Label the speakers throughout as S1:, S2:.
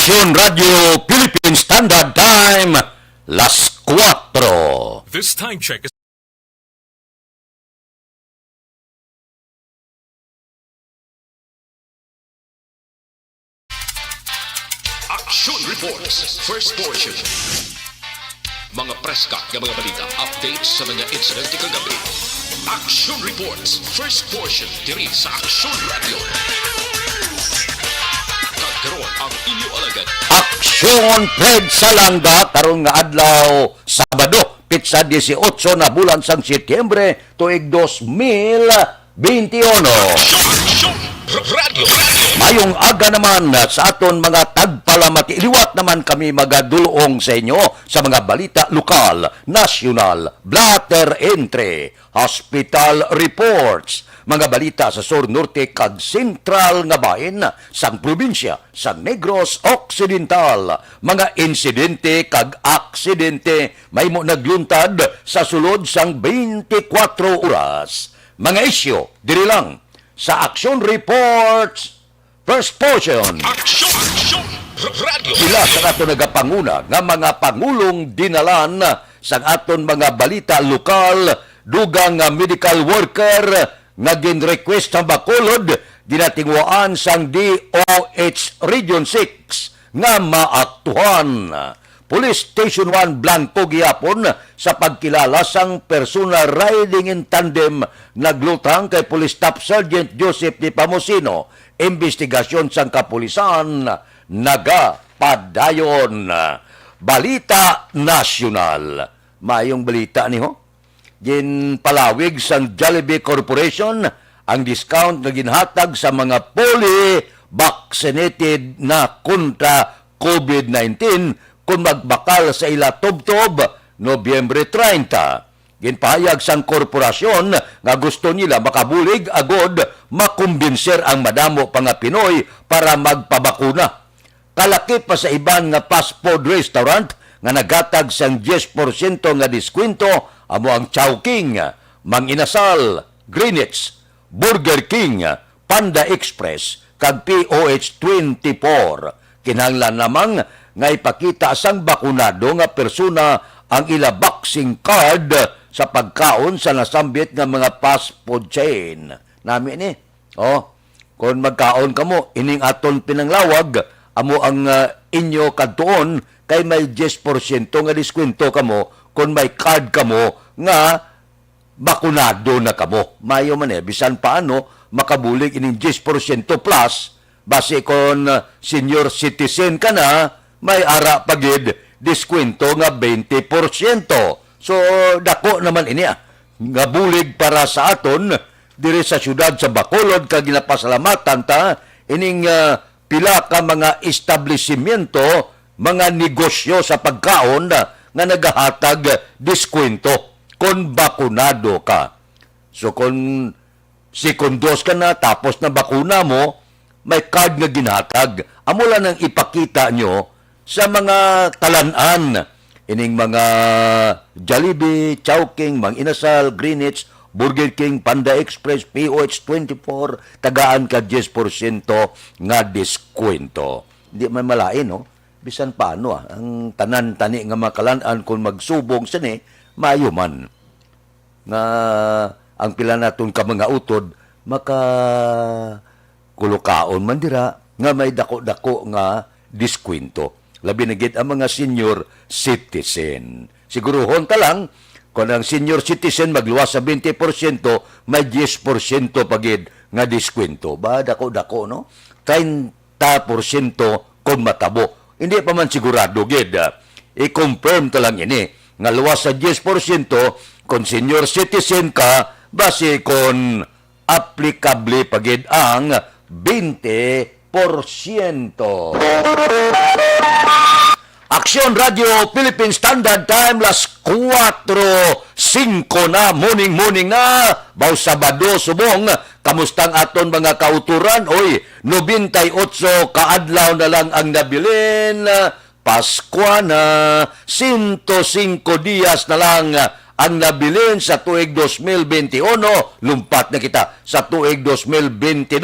S1: Aksyon Radio Philippine Standard Time, las 4.
S2: This time check is
S3: Action Reports, first portion. Mga preska ng mga balita, updates sa mga insidente kagabi. Action Reports, first portion, diri sa Action Radio. Kagkaroon ang inyo alagad.
S1: Aksyon Fred Salanga karon nga adlaw Sabado, pitsa 18 na bulan sang Setyembre tuig 2021.
S3: Action Radio.
S1: Mayong aga naman sa aton mga tagpalamati. Iliwat naman kami magadulong sa inyo sa mga balita lokal, nasyonal, blatter entry, hospital reports, mga balita sa Sur Norte kag Sentral nga bahin sang probinsya sa Negros Occidental, mga insidente kag aksidente may mo nagluntad sa sulod sang 24 oras. Mga isyo diri lang sa Action Reports first portion.
S3: Action Radio.
S1: Sila sa aton nagapanguna nga mga pangulong dinalan sa aton mga balita lokal, dugang medical worker nga gin-request sa Bacolod dinatingwaan sang DOH Region 6 nga maaktuhan. Police Station 1 Blanco gihapon sa pagkilala sang personal riding in tandem naglutang kay Police Staff Sergeant Joseph Di Pamosino. Investigasyon sang kapulisan nagapadayon. Balita nasyonal. Mayong balita ni ho. Ginpalawig sang Jollibee Corporation ang discount na ginhatag sa mga fully vaccinated na kontra COVID-19 kung magbakal sa ila tubtob Nobyembre 30. Ginpahayag sang korporasyon nga gusto nila makabulig agod makumbinser ang madamo pa nga Pinoy para magpabakuna. Kalaki pa sa iban nga fast food restaurant nga nagatag sang 10% nga diskwento amo ang Chowking, Mang Inasal, Greenwich, Burger King, Panda Express kag POH 24. Kinahanglan namang nga ipakita sang bakunado nga persona ang ila vaccine card sa pagkaon sa nasambit nga mga fast food chain. Nami ni, kung magkaon kamo, ining aton pinanglawag, amo ang inyo kadtuon, kay may 10% nga diskwento kamo, kung may card kamo, nga bakunado na kamo. Mayo man bisan paano, makabulig ining 10% plus, base kung senior citizen ka na, may ara pagid diskwento nga 20%. So, dako naman ini nga bulig para sa aton diri sa syudad sa Bacolod kag ginapasalamatan ta ining pila ka mga establishmento, mga negosyo sa pagkaon nga nagahatag diskwento kung bakunado ka. So, kung second dose ka na tapos na bakuna mo, may card nga ginhatag. Amo lang ang ipakita nyo sa mga talan-an, ining mga Jollibee, Chowking, Mang Inasal, Greenwich, Burger King, Panda Express, POH 24, tagaan ka 10% nga diskwento. Hindi man malain, no? Bisan paano, ang tanan-tani nga makalan-an kung magsubong sini, maayo man. Nga ang pila naton ka mga utod, kulukaon man dira, nga may dako-dako nga diskwento. Labi na gid ang mga senior citizen. Siguruhon ta lang, kung ang senior citizen magluwas sa 20%, may 10% pagid nga diskwento. Ba, dako-dako, no? 30% kung matabo. Hindi pa man sigurado, gid. I-confirm ta lang ini. Nga luwas sa 10%, kung senior citizen ka, base kung applicable pagid ang 20%. Aksyon Radio Philippine Standard Time, las 4:05 na, morning na, baw Sabado, subong, kamustang aton mga kauturan? Oy, 98 kaadlaw na lang ang nabilin, Pasko na, 105 dias na lang ang nabilin sa tuig 2021, lumpat na kita sa tuig 2022.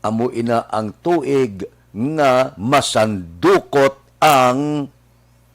S1: Amo ina ang tuig nga masandukot ang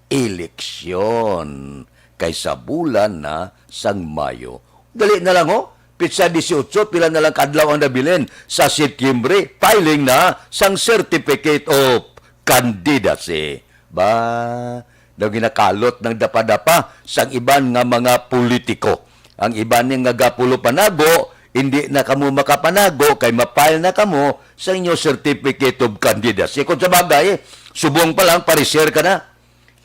S1: eleksyon kaysa bulan na sang Mayo. Dali na lang Pitsa 18, pila na lang kadlaw ang nabilin sa Setyembre, filing na sang Certificate of Candidacy. Daw ginakalot ng dapa-dapa sang iban nga mga politiko. Ang iban nga gapulo panago, hindi na kamo makapanago kay mapile na kamo sa inyo Certificate of Candidacy. Kung sa bagay, subong pa lang, pareser ka na.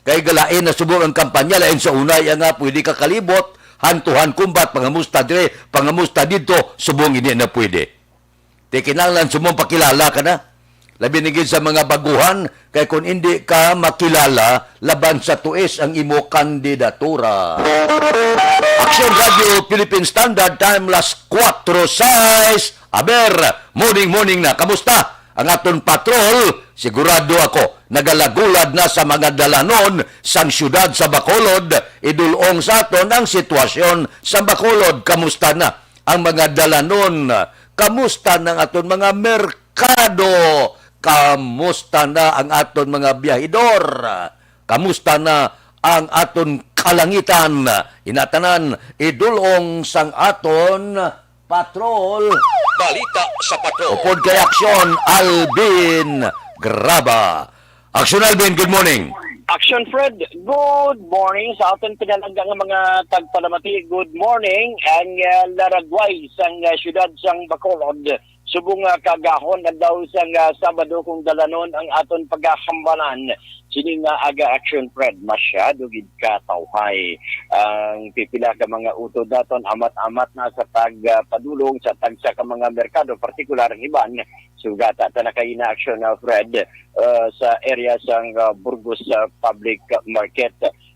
S1: Kay galain na subong ang kampanya, lain sa unay nga pwede ka kalibot, hantuhan kumbat, pangamusta dire, pangamusta dito, subong hindi na pwede. Tikinanglan sumong pakilala ka na. Labi nigid sa mga baguhan, kay kung hindi ka makilala, laban sa tuis ang imo kandidatura. Action Radio Philippine Standard Time las 4:06. Aber, morning na. Kamusta? Ang aton patrol, sigurado ako, nagalagulad na sa mga dalanon sang syudad sa Bacolod, idulong sa aton ang sitwasyon sa Bacolod. Kamusta na ang mga dalanon? Kamusta na ang aton mga merkado? Kamusta na ang aton mga biyahidor? Kamusta na ang aton kalangitan? Inatanan, idulong sang aton patrol.
S3: Balita sa patrol.
S1: Upod kay Aksyon, Alvin Graba. Aksyon Alvin, good morning.
S2: Action Fred, good morning sa ating pinalagang mga tagpalamati. Good morning ang laragway sang syudad sang Bacolod. Subong kagahon na daw sang Sabado kung dalanon ang aton pagkakambalan. Sini nga aga Action Fred, masyado gid ka tawhay. Ang pipila ka mga utod daton amat-amat na sa pagpadulong sa tagsa ka mga merkado, partikular ang iban. Sugata ta na kay na Action Fred sa area sang Burgos Public Market.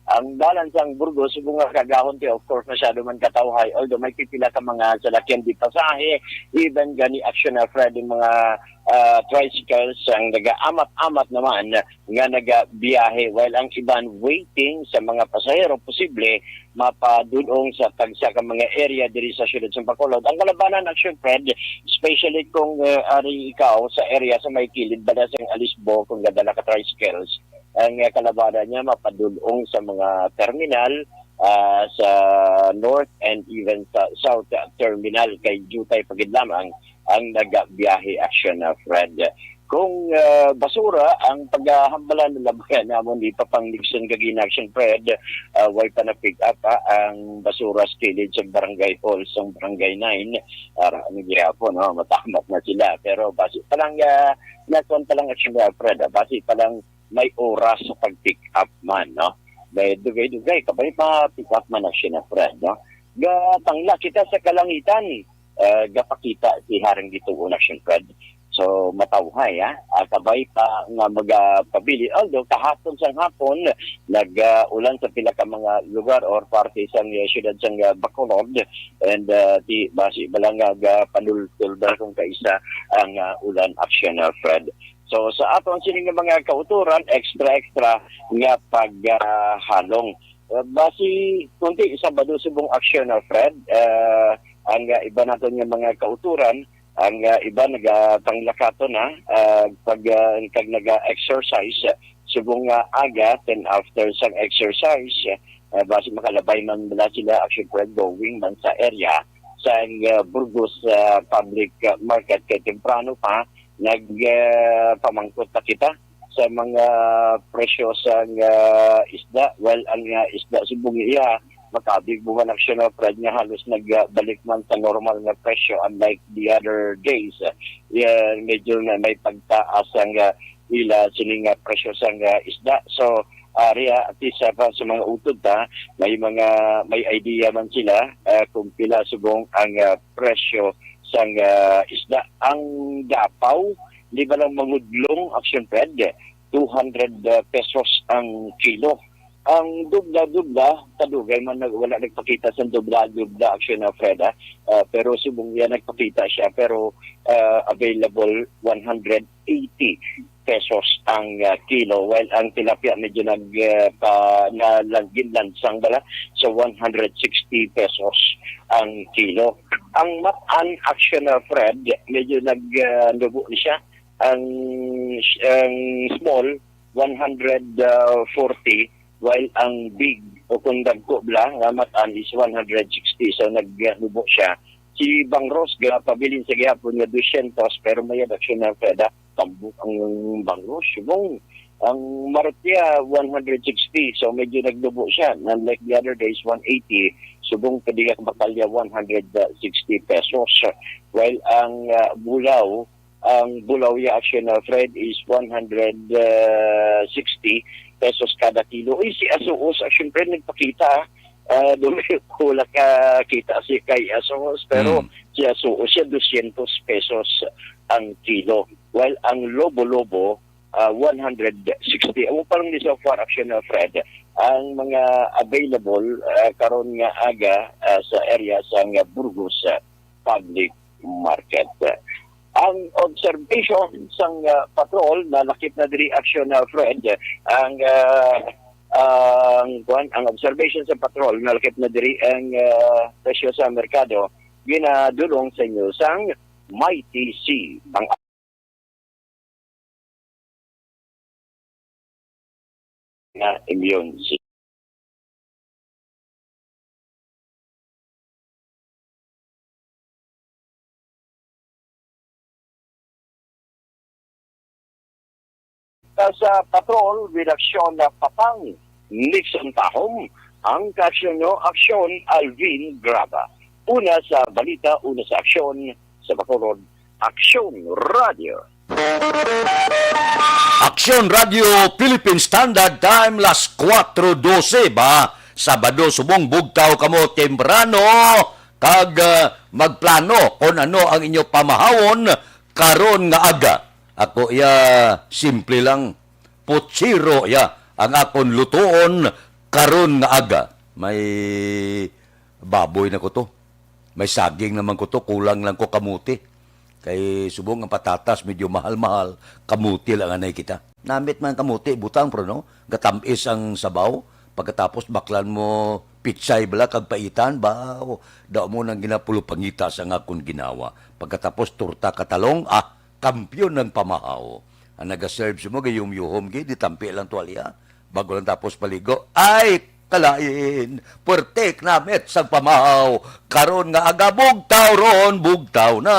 S2: Ang dalan sang Burgos, subong nga kagahon of course masyado man katawhay, although may pipila ka mga salakyan di pasahe, even gani Action Fred yung mga tricycles ang naga-amat-amat naman nga naga-biyahe, while ang iban waiting sa mga pasahero posible mapadulong sa tagsa ka mga area diri sa syudad sa Bacolod. Ang kalabanan Action Fred, especially kung ari ikaw sa area sa may kilid bala sang Alisbo kung gadala ka tricycles, ang kalabanan niya mapadulong sa mga terminal sa north and even sa south terminal kay jutay pagid lamang ang nagabiyahe Action Fred. Kung basura ang paghahambalan ng labayan namon di pa pang Nixon gagin Action Fred, way pa na pick up ang basura sa kilid sa barangay hall sa barangay 9 para po no matamat na sila, pero basi pa lang nakon pa lang Action Fred, basi pa lang may oras sa pag-pick up man, no? May dugay-dugay, kabay pa pick up man Action Fred, no? Gatangla kita sa kalangitan, gapakita si Haring dito Action Fred. So, matawhay, kabay pa nga magpabili. Although, kahapon sang hapon, nag-ulan sa pila ka mga lugar or parte sang syudad sang Bacolod, and di basi balang panultulda kung kaisa ang ulan Action Fred. So sa aton sining mga kauturan, extra nga paghalong. Basi kunti Sabado subong Action Fred, ang iba naton nga mga kauturan, ang iba nagapanglakato na pag naga-exercise subong aga, then after sang exercise, basi makalabay man mula sila Action Fred going man sa area sa Burgos Public Market kay temprano pa nagpamangkot na kita sa mga presyo sa isda. Well, ang isda subong iya makabig buwan Action Fred nga halos nagbalik man sa normal na presyo, unlike the other days. Medyo na may pagtaas ang ila sining presyo sa isda. So area at least sa mga utod may idea man sila kung pila subong ang presyo sang isda. Ang dapaw, di ba lang mangudlong Action Fred, 200 pesos ang kilo. Ang dubla, kadugay man wala nagpakita sa dubla Action Fred, pero subong yan nagpakita siya, pero available 180 pesos ang kilo, while ang tilapia medyo nalagin lansang bala, so 160 pesos ang kilo. Ang matan Action Fred, medyo nagdubo ni siya, ang small 140, while ang big o kung dagko bla nga matan is 160. So naglubo siya. Si Bang Rosga pabilin sa gihapon nga 200 pero may aksyon na pwede tambok ang Bang Ros. Subong ang Martia 160, so medyo naglubo siya. Unlike the other days 180, subong Kadiak Batalya 160 pesos. While ang Bulaw ya action na Fred is 160 pesos kada kilo. Uy, si Asuos, syempre nagpakita. Dumi ko ka kita si kay Asuos, pero si Asuos siya 200 pesos ang kilo. While ang Lobo-Lobo, 160. Ang parang ni so far action na Fred, ang mga available karon nga aga sa area sa nga Burgos Public Market. Ang observation sang patrol na nakip na diri action na Fred, ang observation sa patrol na nakip na diri ang presyo sa merkado ginadulong sa inyo sang Mighty C. Ang na immune C. Sa patrol, with aksyon na Papang Nixon Tahom, ang kaksyon nyo, aksyon Alvin Graba. Una sa balita, una sa aksyon, sa Bacolod, Aksyon Radio.
S1: Aksyon Radio Philippine Standard Time, las 4:12 ba? Sabado, subong bugtaw kamo temprano, kag magplano kung ano ang inyo pamahawon karon nga aga. Ako simple lang, putsiro ang akon lutoon karon nga aga. May baboy na ko to. May saging naman ko to, kulang lang ko kamuti. Kay subong ang patatas, medyo mahal-mahal, kamuti lang anay kita. Namit man kamuti, butang pro no? Gatamis ang sabaw, pagkatapos baklan mo pitsay bala, kag paitan, ba? Daw mo nang ginapulo pangita sa nga akong ginawa. Pagkatapos turta katalong, kampiyon ng pamahaw. Ang nag-serve mo, gayum-yuhom, ditampi lang tuwalya. Bago lang tapos paligo, ay, kalain, puertek namit sa pamahaw. Karon nga aga, bugtaw ron, bugtaw na.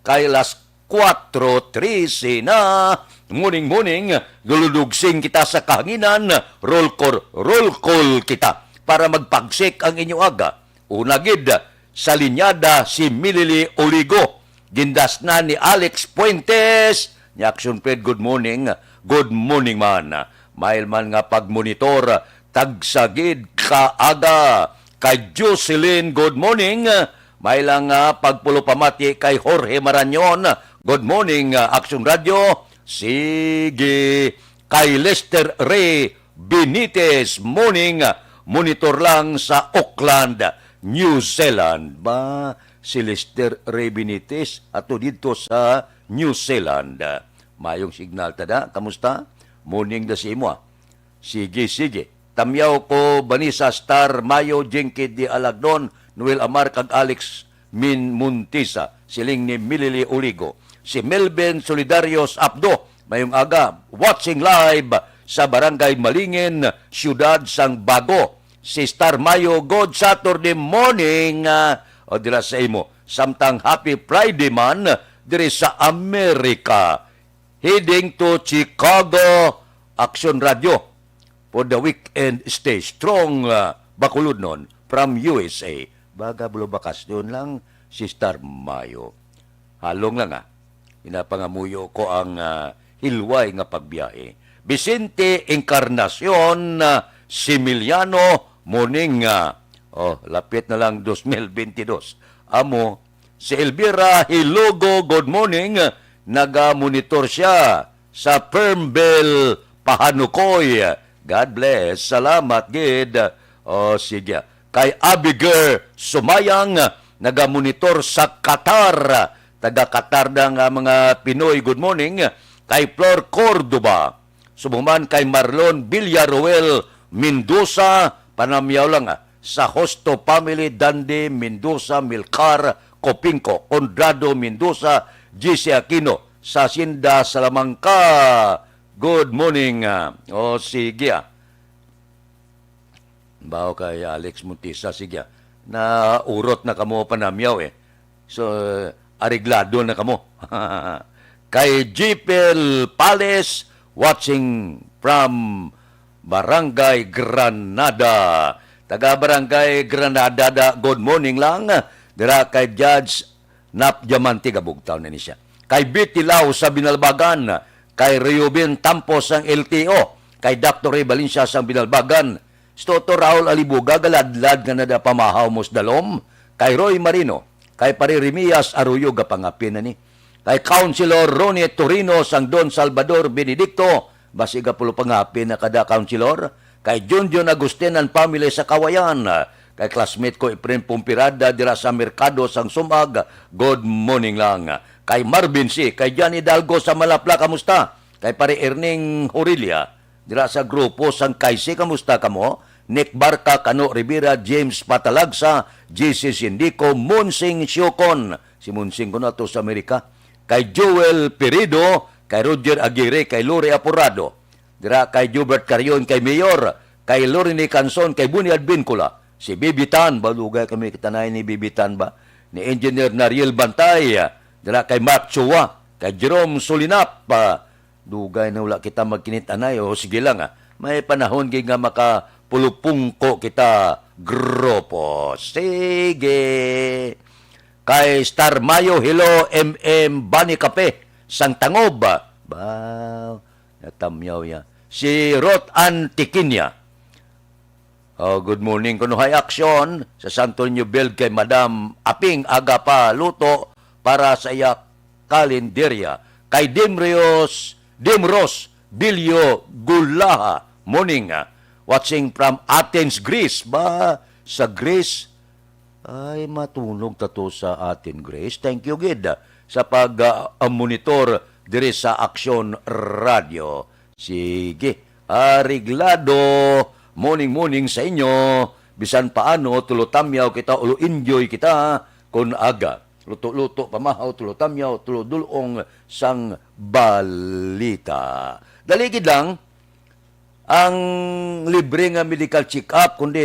S1: Kay las 4:13 na. Muning-muning, guludugsing kita sa kahanginan, roll call kita para magpagsik ang inyo aga. Unagid, sa linyada si Milili Oligo. Gindas na ni Alex Puentes. Ni Action Fred, good morning. Good morning man. Mail man nga pagmonitor. Tagsagid kaaga. Kay Jocelyn, good morning. Mail lang pagpulo pamati kay Jorge Maranyon. Good morning, Action Radio. Sige. Kay Lester Ray Benitez, morning. Monitor lang sa Auckland, New Zealand. Ba, si Lester Ray Benitez ato dito sa New Zealand. Mayong signal tada, kamusta? Morning da si imo. Sige. Tamyaw ko Banisa Star, Mayo, Jengkid di Alagdon, Noel Amar kag Alex Min Muntisa, siling ni Milili Oligo. Si Melvin Solidarios Abdo, mayong aga, watching live sa Barangay Malingin, Siyudad Sang Bago. Si Star Mayo, good Saturday morning. O dila sa imo, samtang happy Friday man, diri sa Amerika. Heading to Chicago, Action Radio. For the weekend, stay strong, Bacolod nun, from USA. Baga bulo bakas doon lang, si Star Mayo. Halong lang Inapangamuyo ko ang hilway nga pagbiyahe. Vicente Encarnacion, Similiano, morning lapit na lang 2022. Amo, si Elvira Hilogo, good morning. Naga-monitor siya sa Permbel, Pahanukoy. God bless. Salamat, gid. Sige. Kay Abigail Sumayang, naga-monitor sa Qatar. Taga-Qatar ng mga Pinoy, good morning. Kay Flor Cordoba. Sumuman kay Marlon Villaruel Mendoza, panamyaw lang sa Hosto Family, Dande Mendoza, Milcar Copinco, Condrado Mendoza, GC Aquino, sa Sinda, Salamangka. Good morning. Sige. Bao kay Alex Montisa, sige. Na urot na kamo panamyaw eh. So, ariglado na kamo. Kay Jipel Palace, watching from Barangay Granada. Taga Barangay Granada, good morning lang. Dira kay Judge Nap Diamante, Gabugtaw na ni siya. Kay Betty Lau sa Binalbagan. Kay Reuben Tampos ang LTO. Kay Dr. Ray Valencia sa Binalbagan. Stoto Raul Alibuga, galadlad nga na pamahaw mos dalom. Kay Roy Marino. Kay Pari Remias Arroyo, gapangapin na ni. Kay Councilor Ronnie Torino sang Don Salvador Benedicto. Basiga pulo pangapin na kada councilor. Kay Junjun Agustin and family sa Kawayan. Kay classmate ko Efren Pumpirada dira sa Merkado sang Sumag. Good morning lang. Kay Marvin C. Kay Johnny Dalgo sa Malapla, kamusta? Kay Pare Erning Aurelia dira sa grupo sang Kaisi, kamusta kamo? Nick Barca, Kano Rivera, James Patalagsa, JC Sindico, Munsing Siokon. Si Munsing ko na to sa Amerika. Kay Joel Perido, kay Roger Aguirre, kay Lore Apurado. Dira kay Jubert Carion, kay Mayor, kay Lorene Canson, kay Bunyad Bincula. Si Bibitan, balugay kami kitanay ni Bibitan ba? Ni Engineer Nariel Bantay. Dira kay Mark Chua, kay Jerome Solinap. Dugay na wala kita magkinitanay. O sige lang may panahon nga makapulupungko kita grupo. Sige. Kay Star Mayo, hello, Bani Kape, sang Tangob. Natamyaw ya. Si Rot Antikinya. Good morning. Kuno hay aksyon sa Santo Niño Bell kay Madam Aping Agapa Luto para sa iya kalenderya. Kay Dimros Bilyo Gulaha. Morning. Watching from Athens, Greece. Sa Greece, ay matulog tato sa atin, Grace. Thank you, Gid, sa pag-monitor diri sa Aksyon Radio. Sige, ariglado, morning sa inyo. Bisan paano, tulotamyaw kita, ulo-enjoy kita, kun aga. Luto-luto, pamahaw, tulotamyaw, tulodulong sang balita. Daligid lang, ang libre nga medical check-up, kundi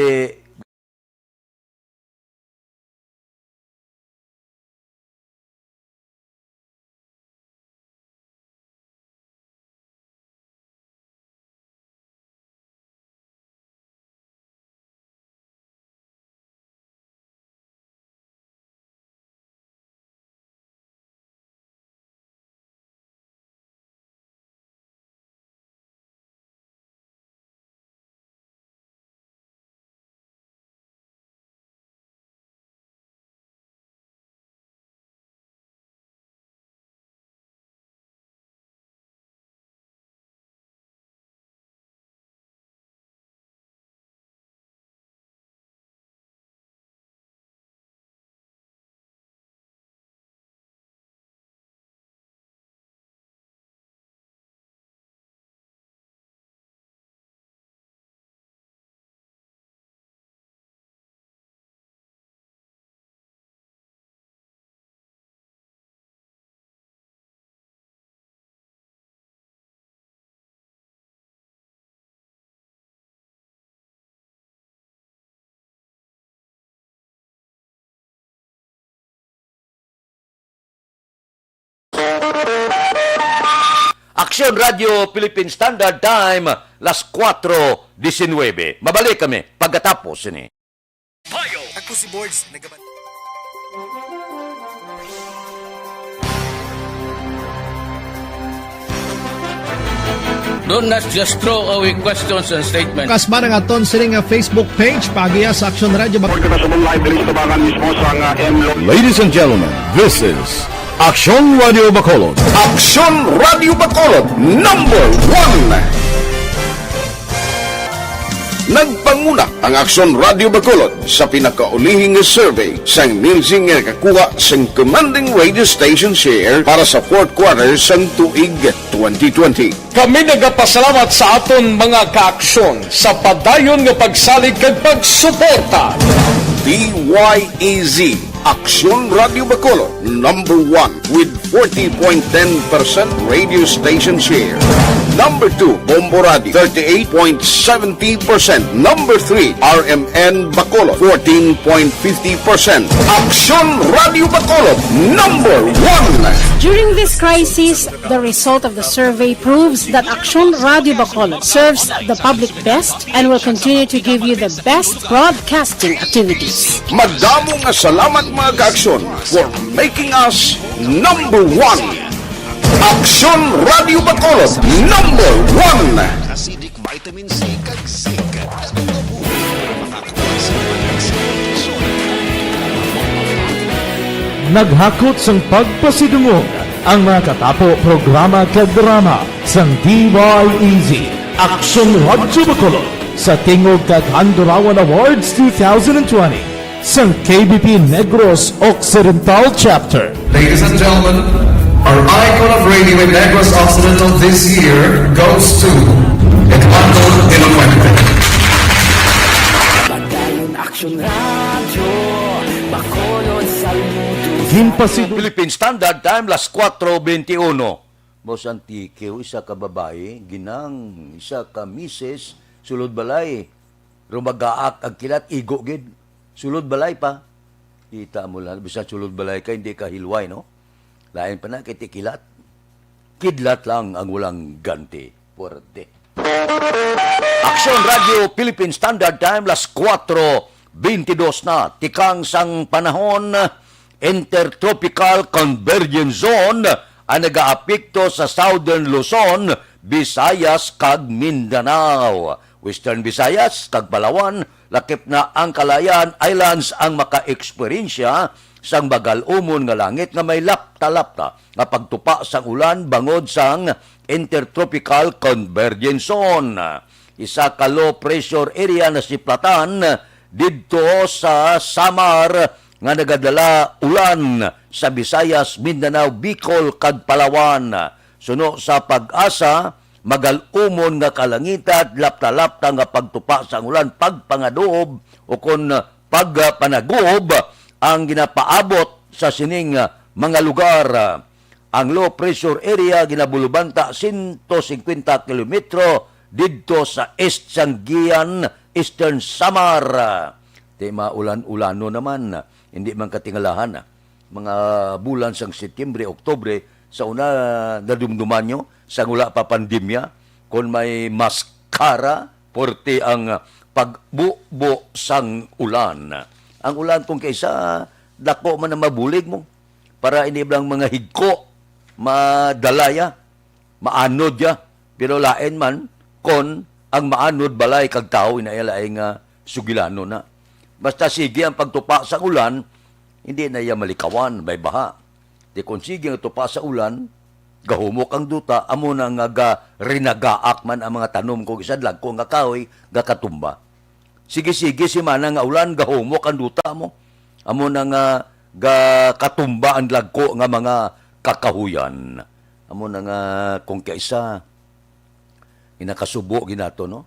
S1: Aksyon Radio Philippine Standard Time, las 4:19. Mabalik kami pagkatapos ini.
S4: Ako si Boards,
S5: Don't not just throw away questions and statements.
S6: Kasma ng aton sining Facebook page pagiya sa Aksyon Radio.
S7: Ladies and gentlemen, this is Aksyon Radio Bacolod. Aksyon Radio Bacolod, number 1! Nagpanguna ang Aksyon Radio Bacolod sa pinakaulihing survey sang Nielsen nga kakuha sang commanding radio station share para sa fourth quarter sang tuig 2020.
S8: Kami nagapasalamat sa aton mga kaaksyon sa padayon nga pagsalig kag pagsuporta.
S7: DYEZ Aksyon Radio Bacolod, number 1 with 40.10% radio station share. Number 2, Bombo Radio, 38.70%. Number 3, RMN Bacolod, 14.50%. Aksyon Radio Bacolod, number 1.
S9: During this crisis, the result of the survey proves that Aksyon Radio Bacolod serves the public best and will continue to give you the best broadcasting activities.
S7: Madamo nga salamat mga ka-aksyon for making us number 1. Aksyon Radio Bacolod, number 1.
S4: Acidic vitamin C kag zinc. Ang mabuhay makakuha sa nutrition.
S6: Naghakot sang pagpasidungog ang mga katapo programa kag drama sang DYEZ Aksyon Radio Bacolod sa Tingog kag Handurawan Awards 2020 sang KBP Negros Occidental Chapter.
S10: Ladies and gentlemen, our icon of radio in Negros Occidental this year goes to Eduardo De La Fuente.
S1: Philippine Standard Time, las 4:21. Boss Antique, isa ka babae, ginang, isa ka misis, sulod balay, rumagaak ang kilat, igo gid. Sulod balay pa. Kita mo lang, bisa sulod balay ka, hindi ka hilway, no? Lain pa na, kitikilat. Kidlat lang ang walang ganti. Puwerte. Aksyon Radio Philippine Standard Time, las 4:22 na. Tikang sang panahon, Intertropical Convergence Zone ang nag-aapekto sa Southern Luzon, Visayas kag Mindanao. Western Visayas kag Palawan, lakip na ang Kalayaan Islands ang maka-eksperyensya sang bagal-umon nga langit nga may lapta-lapta nga pagtupa sang ulan bangod sang Intertropical Convergence Zone. Isa ka low pressure area na siplatan didto sa Samar nga nagadala ulan sa Visayas, Mindanao, Bicol kag Palawan. Suno sa pag-asa, magal-umon nga kalangitat, lapta-lapta nga pagtupa sa ulan, pagpangaduob o kun pagpanaguob ang ginapaabot sa sining mga lugar. Ang low pressure area ginabulubanta 150 kilometro didto sa East Sangian, Eastern Samar. Tema ulan-ulano naman, hindi man katingalahan. Mga bulan sang Setyembre, Oktubre, sa una nadumduman nyo, sa wala pa pandemya, kung may maskara, porte ang pagbubo sang ulan. Ang ulan kung kaisa, dako man na mabulig mo, para hindi lang mga higko, madalaya, maanod ya, pero lain man, kon ang maanod balay kag tao, inaalaing sugilano na. Basta sige ang pagtupa sa ulan, hindi na iya malikawan, may baha. Di kung sige ang tupa sa ulan, gahumok ang duta, amo na nga rinagaak man ang mga tanom ko, isadlag ko nga kahoy, gakatumba. Sige-sige si mana nga ulan, gahumok ang duta mo. Amo na nga gakatumba ang lagko nga mga kakahuyan. Amo na nga kung kaisa, inakasubo ginato, no?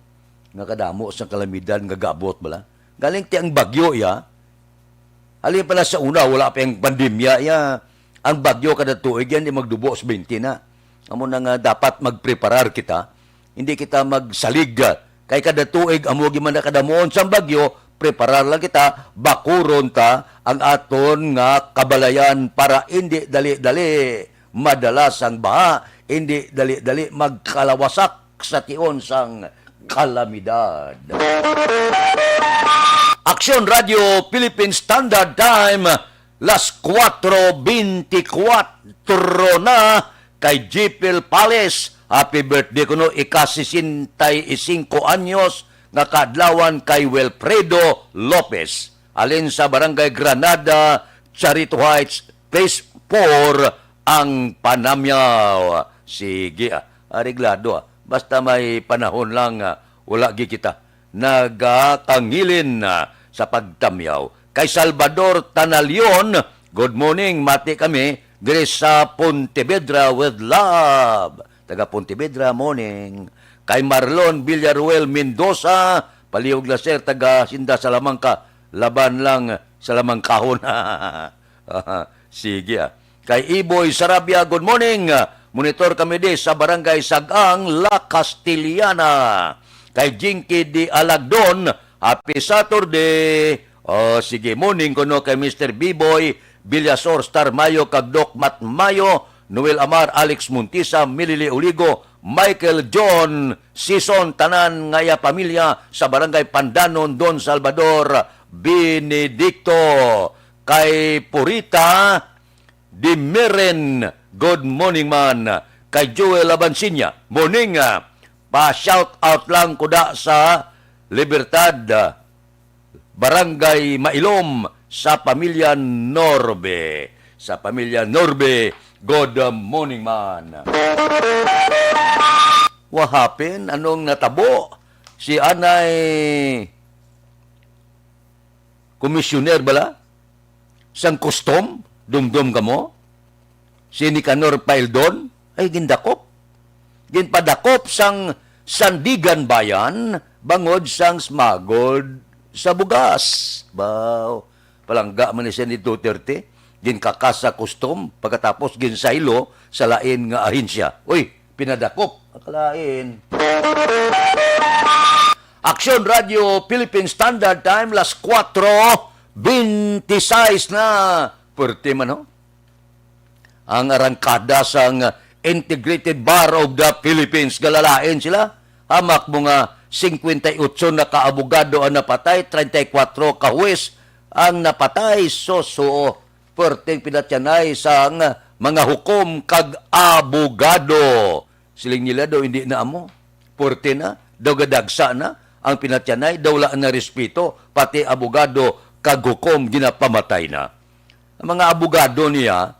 S1: Nga kadamo sa kalamidad, nga gabot bala. Galing ti ang bagyo, ya. Halin pala sa una, wala pa yung pandemya, ya. Ang bagyo kada tuig yan, di magdubo sa 20 na. Amo na nga dapat magpreparar kita. Hindi kita magsalig. Kay kada tuig, amo gimana kada moon sa bagyo, preparar lang kita, bakuron ta ang aton nga kabalayan para hindi dali-dali madalas ang baha, hindi dali-dali magkalawasak sa tion sang kalamidad. Aksyon Radio Philippine Standard Time, las 4:24 na kay Jipil Palace. Happy birthday kuno, ika-65 anyos nga kadlawan kay Wilfredo Lopez. Alin sa Barangay Granada, Charito Heights, Phase 4 ang Panamyaw. Sige, ariglado. Basta may panahon lang, wala gi kita. Nagakangilin sa pagtamyaw. Kay Salvador Tanalion, good morning, mati kami, dire sa Pontevedra with love. Taga Pontevedra, morning. Kay Marlon Villaruel Mendoza, Paliog Laser, taga Sinda Salamangka, laban lang sa lamang kahon. Sige Kay Iboy Sarabia, good morning. Monitor kami di sa Barangay Sagang, La Castillana. Kay Jinky di Alagdon, happy Saturday. Sige, morning ko no kay Mr. B-Boy, Villasor, Star Mayo, Kagdok Mat Mayo, Noel Amar, Alex Muntisa, Milili Uligo, Michael John, Sison, Tanan, Ngaya Pamilya, sa Barangay Pandanon, Don Salvador, Benedicto. Kay Purita Dimeren, good morning man. Kay Joel Abansinya, morning. Pa-shout out lang kuda sa Libertad, Barangay Mailom, sa pamilya Norbe. Sa pamilya Norbe, good morning man. What happened? Anong natabo? Si Anay komisyoner bala? Sang custom? Dumdum ka mo? Si Nicanor Paildon? Ay gindakop. Ginpadakop sang Sandigan Bayan, bangod sang smagod sa bugas. Baw, palangga man siya ni Duterte. Ginkakasa custom, pagkatapos ginsaylo sa lain nga ahensya. Uy, pinadakop. Akalain. Aksyon Radio Philippine Standard Time, las 4:26 na. Pwerte man ho? Ang arangkada sang Integrated Bar of the Philippines. Galalain sila. Hamak mga 58 na kaabogado ang napatay, 34 kahuwes ang napatay. So, pwerteng pinatyanay sang mga hukom kag abogado. Siling nila daw hindi na amo. Pwerte na, daw gadagsa na ang pinatyanay, daw laan na respeto, pati abogado kag hukom ginapamatay na. Ang mga abogado niya,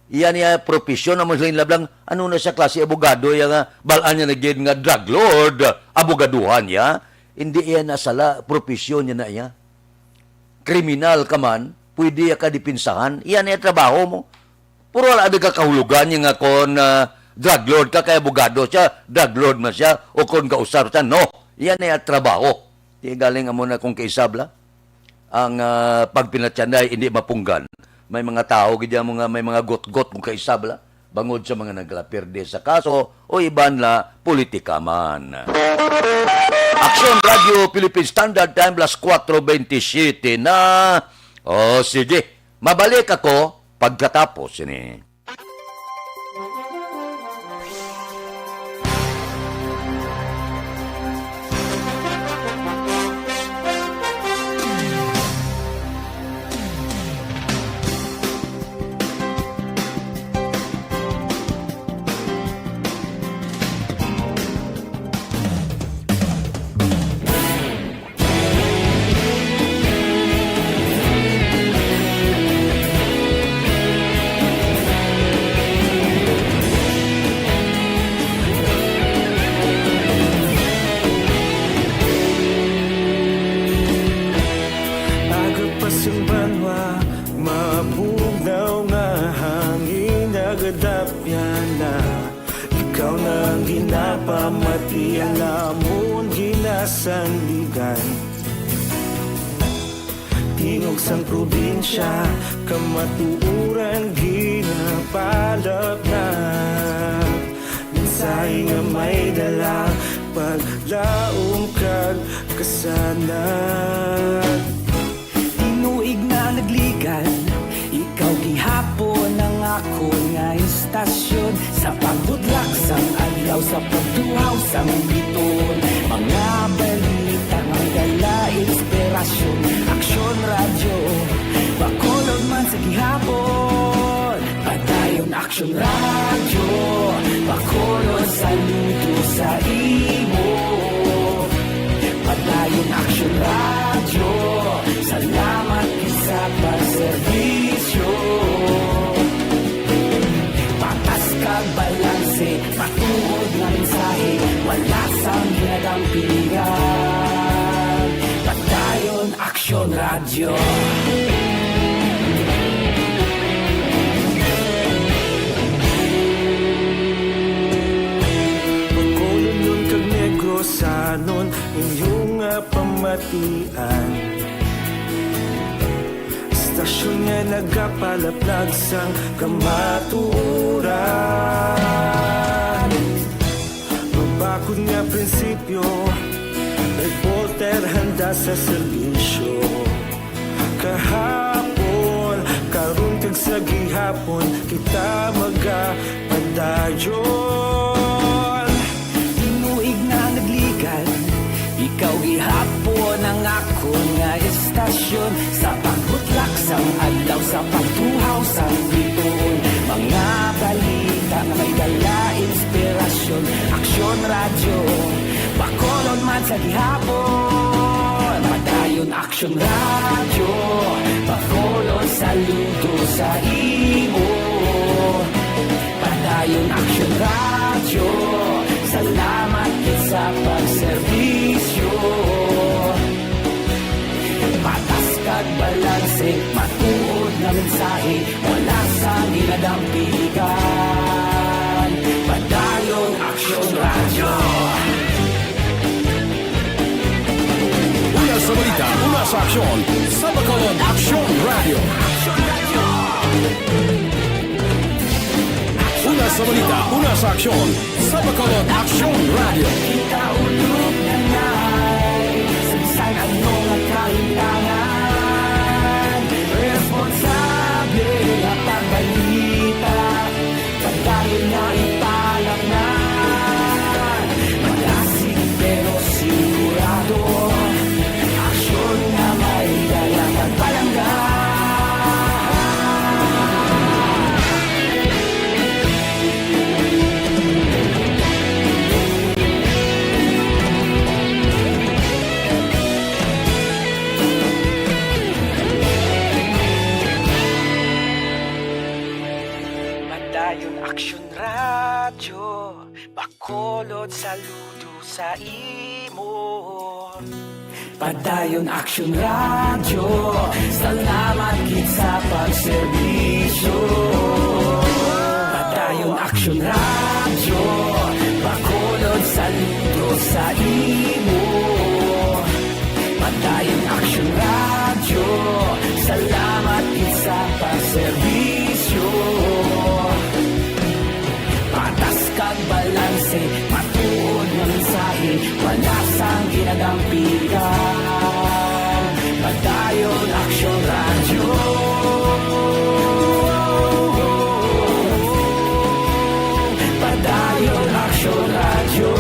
S1: iyan niya profesyon na muslim lablang, ano na siya klase abogado, yung balaan niya naging nga drug lord, abogaduhan niya, hindi iyan nasala, profesyon niya na iya. Kriminal ka man, pwede ka dipinsahan, iyan niya trabaho mo. Puro wala ka kahulugan niya nga kon drug lord ka, kaya abogado siya, drug lord man siya, o kon kausap siya, no, iyan niya trabaho. Di galing mo na kung kaisabla, ang pagpinatyanay hindi mapunggan. May mga tao, may mga got-got kung kaisabla, bangod sa mga naglapirde sa kaso, o iban la politika man. Aksyon Radio Philippine Standard Time, las 4:27 na. Sige, mabalik ako pagkatapos ini.
S11: Tingog sang probinsya, kamatuuran ginapalap na. Minsay nga may dala, paglaom kag kasanan.
S12: Tinuig na nagligan, ikaw gihapon ang ako nga istasyon. Sa pagbudlak sang adlaw, sa pagtuhaw sang biton, mga balita ng dala inspirasyon. Aksyon Radio, Bacolod man sa gihapon. Padayon Aksyon Radio, Bacolod saludo sa imo. Padayon Aksyon Radio, salamat sa pagserbisyo. Patas kag balanse, patuod na mensahe, wala sang ginagampingan. Padayon Aksyon Radio.
S11: Bacolod nun kag Negros sanon, inyong pamatian. Istasyon nga nagapalaplag sang kamatuuran. Mabakod nga prinsipyo, reporter handa sa serbisyo. Kahapon, karon kag sa gihapon, kita magapadayon.
S12: Tinuig na nagligan, ikaw gihapon ang ako nga istasyon. Sa pagbutlak sang adlaw, sa pagtuhaw sang bituon. Mga balita na may dala inspirasyon. Aksyon radyo, Bacolod man sa gihapon. Padayon Aksyon radyo, Bacolod saludo sa imo. Padayon Aksyon radyo, salamat sa pagserbisyo. Patas kag balanse, matuod na mensahe, wala sa ginadampigan. Padayon Aksyon radyo.
S8: Una sa balita, una sa aksyon, sa Bacolod Aksyon Radio. Una sa balita, una sa aksyon, sa Bacolod Aksyon Radio.
S12: Kita ulog na na'y sabisan ano nga kailangan. Responsable na pagbalita, pagdahil na ipalaknan. Magasig pero sigurado, aksyon na may dalang pagpalanggan. Padayon Aksyon radyo, Bacolod saludo sa imo. Padayon Aksyon radyo, salamat gid sa pagserbisyo. Padayon Aksyon radyo, Bacolod saludo sa imo. Padayon Aksyon radyo, salamat gid sa pagserbisyo. Patas kag balanse, matuod na mensahe, wala sang ginadampigan. Padayon Aksyon radyo. Padayon Aksyon radyo.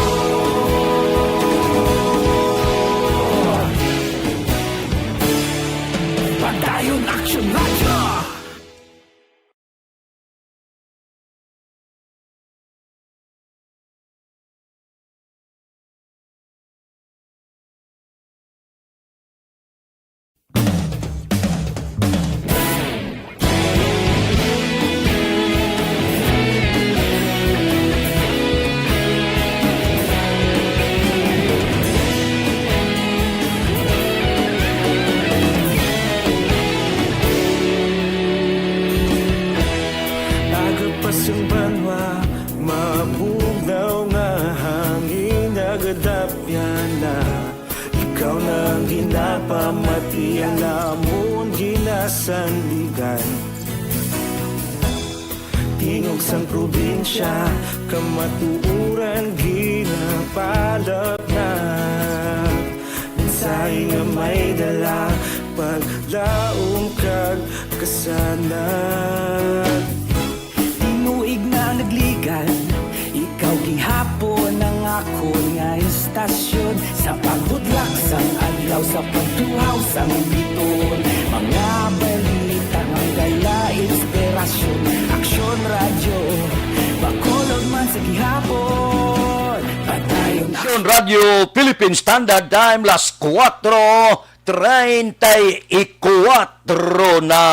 S12: Padayon Aksyon radyo.
S11: Nagapas yung banwa, mabugnaw nga hangin, nagadapyan na. Ikaw na ang ginapamati, ang lamon ginasandigan. Tingog sang probinsya, kamatuuran ginapalap na. Mensahe nga may dala, paglaom kag kasanat.
S12: Tinuig na nagligan, ikaw gihapon ang ako nga istasyon. Sa pagbutlak sang adlaw, sa pagtuhaw sang biton. Mga balita nga dala inspirasyon. Aksyon radyo, Bacolod man sa gihapon. Padayon
S1: Aksyon Radio, Philippine Standard Time, las 4:34 na.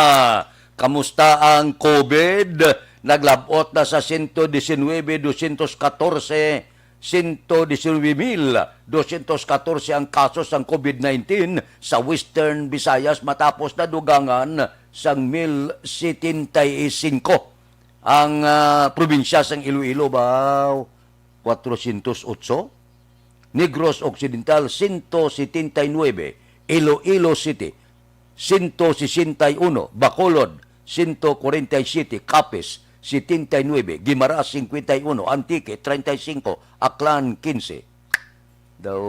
S1: Kamusta ang COVID? Naglabot na sa 119,214, 119,214 ang kasos ng COVID-19 sa Western Visayas matapos na dugangan sang 1,075. Ang probinsya sang Iloilo ba 408, Negros Occidental 179, Iloilo City 161, Bacolod 147, Capiz 79, Guimaras 51, Antique 35, Aklan 15. Daw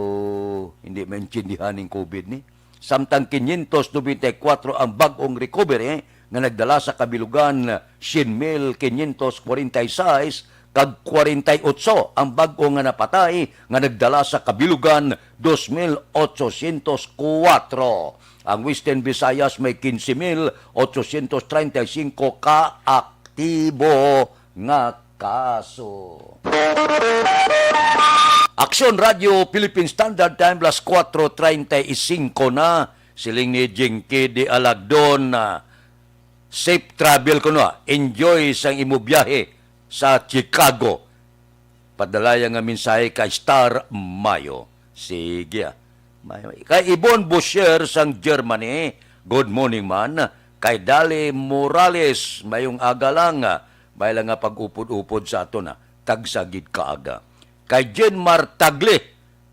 S1: hindi maintindihan ng COVID ni. Samtang 594 ang bagong recovery nga nagdala sa kabilugan 10,546 kag 48 ang bago nga napatay nga nagdala sa kabilugan 2,804. Ang Western Visayas may 15,835 kaaktibo nga kaso. Aksyon Radio Philippine Standard Time plus 4:35 na siling ni Jinky de Alagdon na safe travel ko na. Enjoy sang imo biyahe sa Chicago. Padalaya nga mensahe kay Star Mayo. Sige. Mayo. Kay Ibon Boucher sang Germany. Good morning man. Kay Dali Morales. Mayong aga lang. May lang nga pag-upod-upod sa ato na. Tagsagid kaaga. Kay Jenmar Tagle.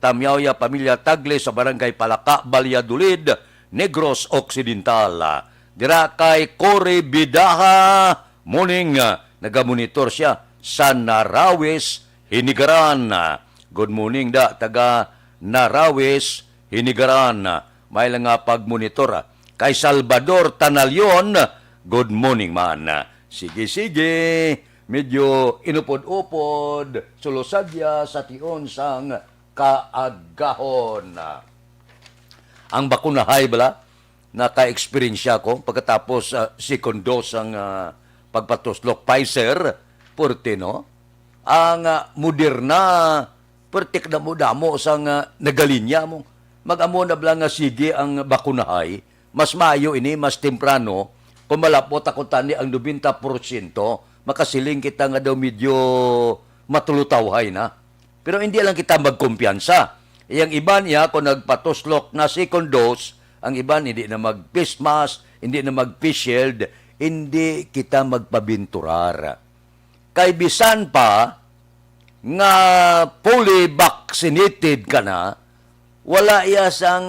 S1: Tamyawya Pamilya Tagle sa Barangay Palaka, Valladolid, Negros Occidental. Dira kay Cory Bidaha, morning, nagamonitor siya sa Narawes, Hinigaran. Good morning da, taga Narawes, Hinigaran. May lang nga pagmonitor. Kay Salvador Tanalyon, good morning man. Sige, medyo inupod-upod, sulusadya sa tion sang kaagahon. Ang bakunahay bala, naka-experience ko pagkatapos second dose ang pagpatuslok Pfizer, purti no? Ang Moderna, purtik na mo damo sang nagalinya mo. Mag-amo na bala nga sige ang bakunahay, mas maayo ini, mas temprano, kung malapot ako tani ang 90%, makasiling kita nga daw medyo matulutawhay na. Pero hindi lang kita magkumpiyansa. Yang iba niya, kung nagpatuslok na second dose, ang iba hindi na mag-face mask, hindi na mag-face shield, hindi kita magpabinturar. Kay bisan pa, nga fully vaccinated ka na, wala iya sang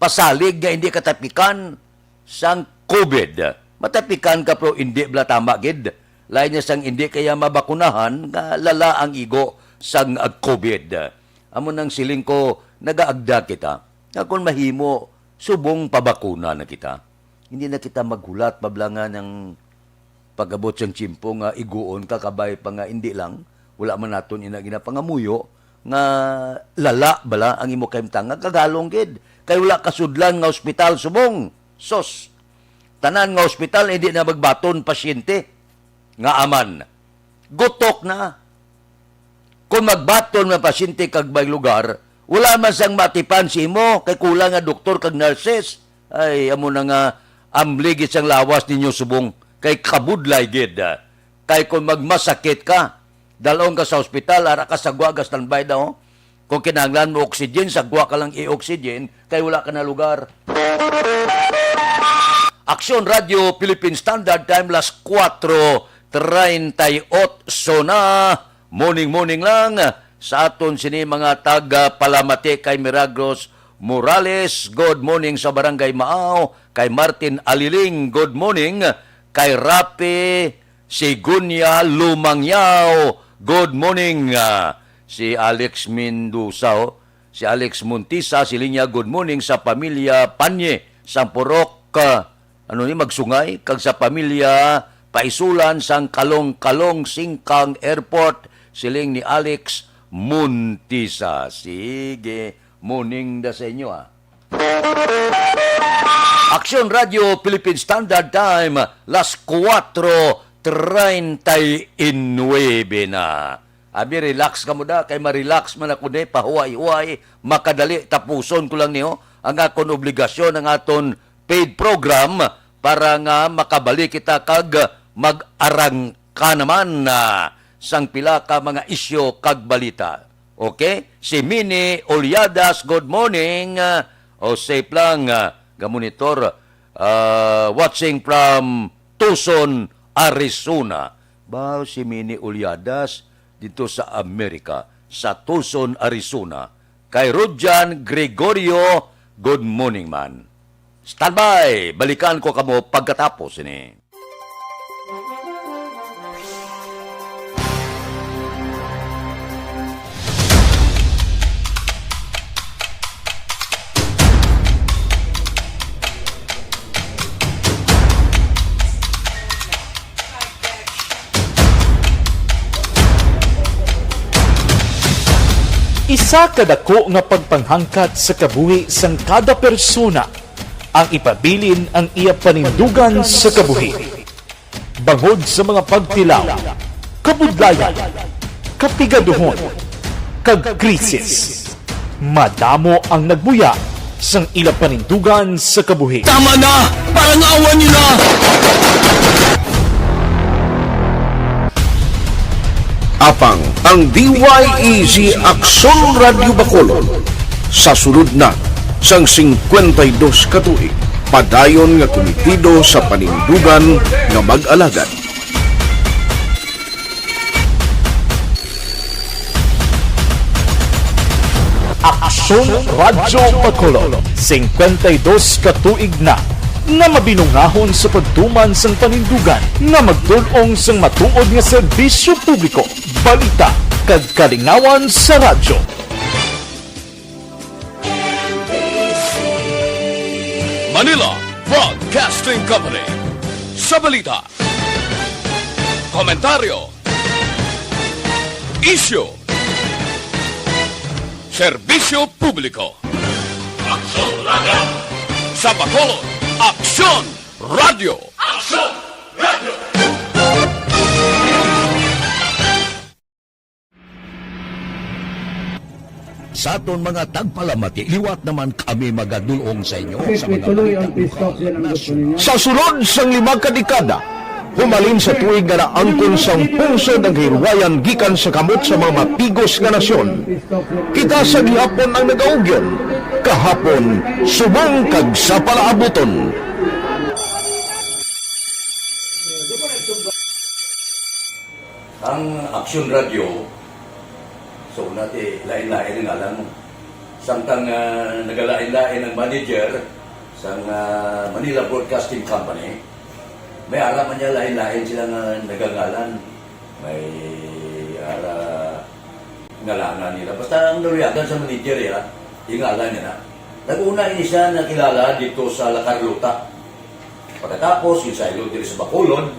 S1: pasalig nga hindi katapikan sang COVID. Matapikan ka pero hindi bla tama gid. Lain niya sang hindi kaya mabakunahan nga lala ang igo sang COVID. Amo nang siling ko nagaagda kita. Na kung mahimo subong pabakuna na kita. Hindi na kita maghulat pablangan ng pagabot sang tsimpo nga iguon ka kabay pa nga hindi lang. Wala man naton ina ginapangamuyo nga lala bala ang imo kaimtang nga kagalong gid. Kay wala kasudlan nga ospital subong. Sos. Tanan nga ospital hindi na magbaton pasyente nga aman. Gutok na. Kung magbaton nga pasyente kag bay lugar, wala man sang matipan si imo kay kulang nga doktor kag nurses. Ay amo na nga amligit sang lawas ninyo subong kay kabudlay gid. Kay kung magmasakit ka, dalong ka sa ospital, ara ka sa guagas tanbay daw. Kung kinahanglan mo oxygen, sagwa ka lang i-oxygen, kay wala ka na lugar. Aksyon Radio Philippine Standard Time las 4:38 na. Morning lang sa aton sini mga taga Palamate kay Milagros Morales. Good morning sa Barangay Maaw. Kay Martin Aliling, good morning. Kay Rapi Sigunya Lumangyaw, good morning. Si Alex Mendoza, si Alex Montisa, si Linya, good morning sa pamilya Panye, Sampurok, Magsungay, kag sa pamilya Paisulan, sang Kalong-Kalong, Singkang Airport, siling ni Alex Montisa. Sige, morning da sa inyo Aksyon Radio Philippine Standard Time, las 4:39 na. Abi, relax ka mo da. Kay ma-relax man ako de, pahuway-huway, makadali, tapuson ko lang niyo ang akong obligasyon ng aton paid program para nga makabalik kita kag mag-arang ka naman na sang pila ka mga isyo kag balita. Okay? Si Mini Oliadas, good morning. Safe lang, gamonitor, watching from Tucson, Arizona. Ba, si Mini Oliadas, dito sa Amerika, sa Tucson, Arizona. Kay Rodjan Gregorio, good morning man. Standby! Balikan ko kamo pagkatapos ini.
S6: Isa kadako nga pagpanghangkat sa kabuhi sang kada persona ang ipabilin ang iya panindugan sa kabuhi. Bangod sa mga pagtilaw, kabudlayan, kapigaduhon, kagkrisis, madamo ang nagbuya sang ila panindugan sa kabuhi.
S8: Tama na! Parang awan niyo na!
S7: Apang ang DYEZ Aksyon Radio Bacolod sa sulod na sang 52 katuig padayon nga komitido sa panindugan nga mag-alagad.
S6: Aksyon Radio Bacolod 52 katuig na nga mabinungahon sa pagtuman sang panindugan nga magdulong sang matuod nga serbisyo publiko, balita kag kalingawan sa radyo.
S3: Manila Broadcasting Company. Sa balita, komentaryo, isyu, serbisyo publiko. Aksyon Radio! Sa Bacolod, Aksyon Radio! Aksyon Radio!
S1: Sa aton mga tagpalamati, liwat naman kami magadulong sa inyo sa mga
S7: Sa sulod sang 5 kadekada, humalin sa tuig nga naangkon sang pungsod ang hirwayan gikan sa kamot sa mga mapigos nga nasyon. Kita sa gihapon ang nagaugyon, kahapon subong kag sa palaabuton.
S1: Ang Aksyon Radio, so natin lain-lain ang alam mo. Samtang nagalain-lain ang manager sa Manila Broadcasting Company, may alaman niya lain-lain sila nga nagangalan. May ngalangan nila. Basta ang naluyagan sa manager ya, ingalan niya na. Nag-una ini siya nakilala dito sa La Carlota. Pagkatapos, yung sa ilo dito sa Bacolod,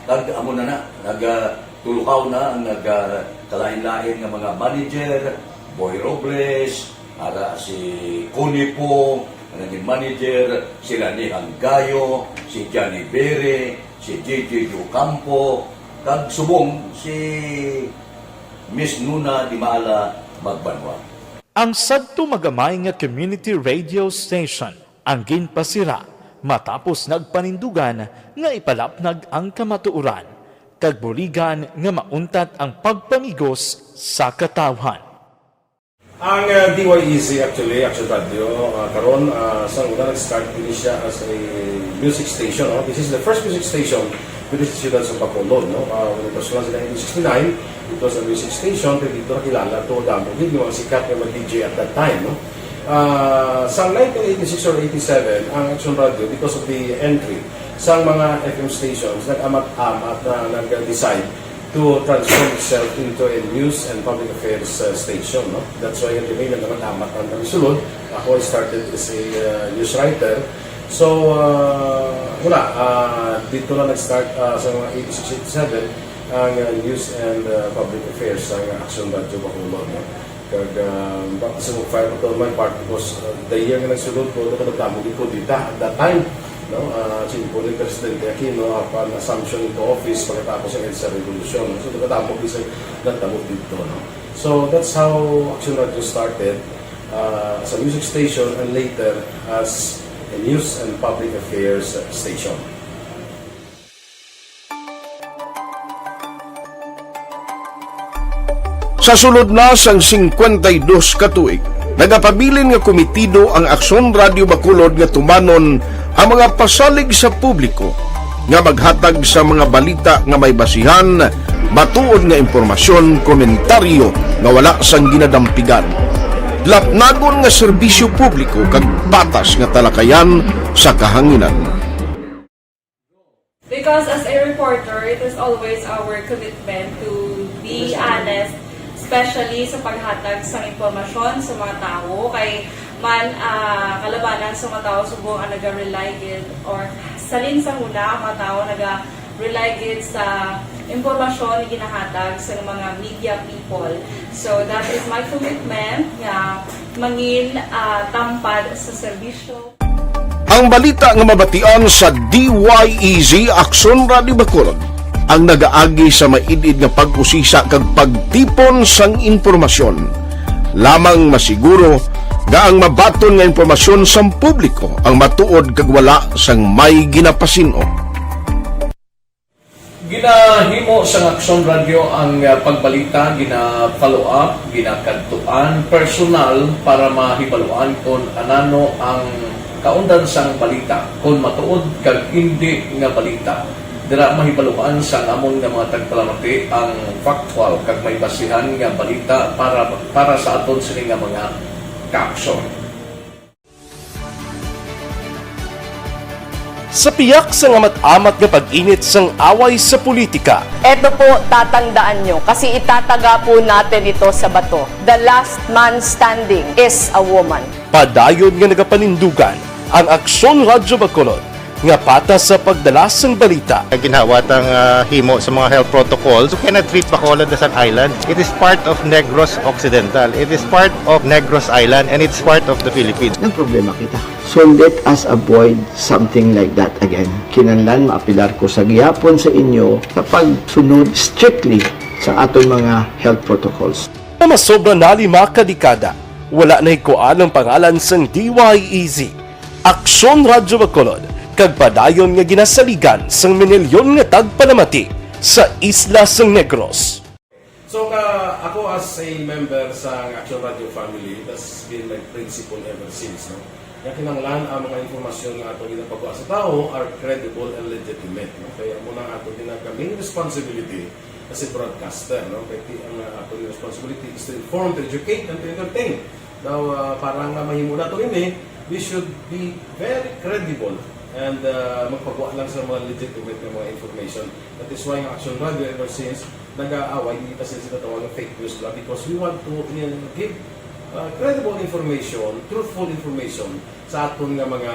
S1: amo na nagtulukaw na ang nagkalain-lain ng mga manager, Boy Robles, ara si Connie po, naging manager, sila ni Anggayo, si Johnny Bere, si JJ Ducampo, kag subong si Miss Nuna Di Maala Magbanwa.
S6: Ang sadto magamay nga community radio station ang ginpasira matapos nagpanindugan nga ipalapnag ang kamatuuran kag buligan nga mauntat ang pagpamigos sa katawhan.
S13: Ang DYEZ actually, Action Radio, karon sa una nag-start din siya as a music station. No? This is the first music station with the Ciudad sa Bacolod. No? When it was launched in 1969, it was a music station. Pero dito nakilala to damo yung mga sikat na mag-DJ at that time. No? Sa 1986 or 87, ang Action Radio, because of the entry sa mga FM stations, nag-amat-amat na nag-decide to transform itself into a news and public affairs station. No? That's why kami naman-amat ang sulod. Ako started as a news writer. So, dito na nag-start sa mga 86-87 ang news and public affairs ang Action Radio Bacolod. No? Kag sa mag-fire ko my part because the year nga nagsulod ko, nakadamog ko dito at that time. No, po ni Presidente Aquino upon assumption into office pagkatapos ng EDSA Revolution. So, nagkatapos isa nagtamog dito. No? So, that's how Action Radio started as a music station and later as a news and public affairs station.
S7: Sa sulod na sang 52 katuig, nagapabilin nga komitido ang Aksyon Radio Bacolod nga tumanon ang mga pasalig sa publiko nga maghatag sa mga balita nga may basihan, matuod nga impormasyon, komentaryo nga wala sang ginadampigan. lapnagon nga serbisyo publiko kag patas nga talakayan sa kahanginan.
S14: Because as a reporter, it is always our commitment to be honest, especially sa paghatag sa impormasyon sa mga tao, kay man kalabanan sa mga tao subong ang naga-rely gid or salin sa huna ang mga tao naga-rely gid sa impormasyon na ginahatag sa mga media people. So that is my commitment nga mangin tampad sa serbisyo.
S7: Ang balita nga mabatian sa DYEZ Aksyon Radio Bacolod ang nagaagi sa maidid nga pag-usisa kag pagtipon sang impormasyon. Lamang masiguro nga ang mabaton nga impormasyon sa publiko ang matuod kag wala sang may ginapasino.
S8: Ginahimo sa Aksyon Radio ang pagbalita, gina-follow up, ginakantuan personal para mahibaluan kung anano ang kaundan sang balita, kung matuod kag hindi nga balita. Dira mahibaluan sa among nga mga tagpalamati ang factual kag may basihan nga balita para sa aton sini nga mga kaaksyon.
S6: Sa piyak sa amat-amat nga pag-init sang away sa politika.
S15: Ito po, tatandaan nyo, kasi itataga po natin ito sa bato. The last man standing is a woman.
S6: Padayon nga nagapanindugan ang Aksyon Radyo Bacolod nga patas sa pagdalas ng balita.
S16: Ginhawat ang himo sa mga health protocols. You cannot treat Bacolod as an island. It is part of Negros Occidental. It is part of Negros Island and it's part of the Philippines.
S17: Ang problema kita. So let us avoid something like that again. Kinahanglan maapilar ko sa gihapon sa inyo sa pagsunod strictly sa aton mga health protocols.
S6: Masobra na 5 kadekada, wala na ikuan ang pangalan sang DYEZ, Aksyon Radyo Bacolod, kag padayon nga ginasaligan sang minilyon nga tagpanamati sa isla sang Negros.
S13: So ako as a member sa Action Radio family, that's been my principle ever since. No? Kaya kinanglan ang mga informasyon nga atong ginapagawa sa tao are credible and legitimate. No? Kaya muna ato main responsibility as a broadcaster. No? Kaya ang atong responsibility is to inform, to educate, and to entertain. Now, parang mahimo na ito we should be very credible and magpagawa lang sa mga legitimate na mga information. That is why ang Action Radio ever since nag-aaway, hindi kasi sinatawag ng fake news lang because we want to give credible information, truthful information sa aton nga mga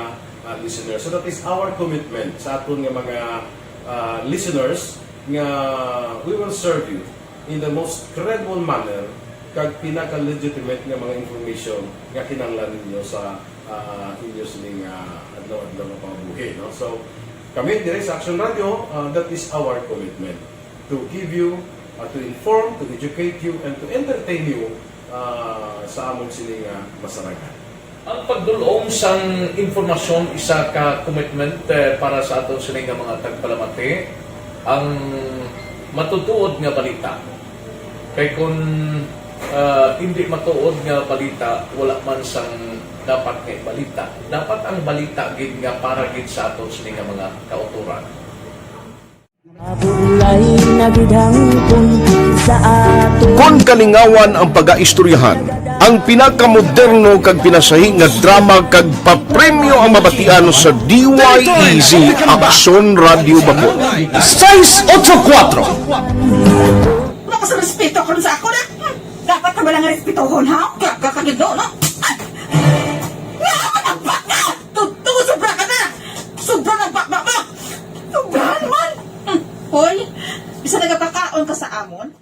S13: listeners. So that is our commitment sa aton nga mga listeners nga we will serve you in the most credible manner kag pinaka-legitimate nga mga information nga kinahanglan ninyo sa inyo sining adlaw-adlaw nga pamumuhay. No? So, kami dire sa Action Radio, that is our commitment to give you, to inform, to educate you, and to entertain you sa among sining masaragan.
S8: Ang pagdulong sang informasyon isa ka commitment para sa aton sining mga tagpalamati ang matutuod nga balita. Kay kung hindi matuod nga balita, wala man sang dapat nga balita. Dapat ang balita gid nga para gid sa aton sining mga kauturan.
S7: Kung kalingawan ang pag-aistoryahan, ang pinakamoderno kag pinasahi nga drama kag papremyo ang mabatian sa DYEZ Aksyon Radio Bacolod.
S6: 684
S18: Wala ko sa respeto ko sa ako na. Dapat ka ba lang respetohon, ha? Kakagido, no? Tutungo, sobra ka na! Sobra ng bakbak mo! Sobrahan man! Hoy, bisa nagapakaon ka sa amon?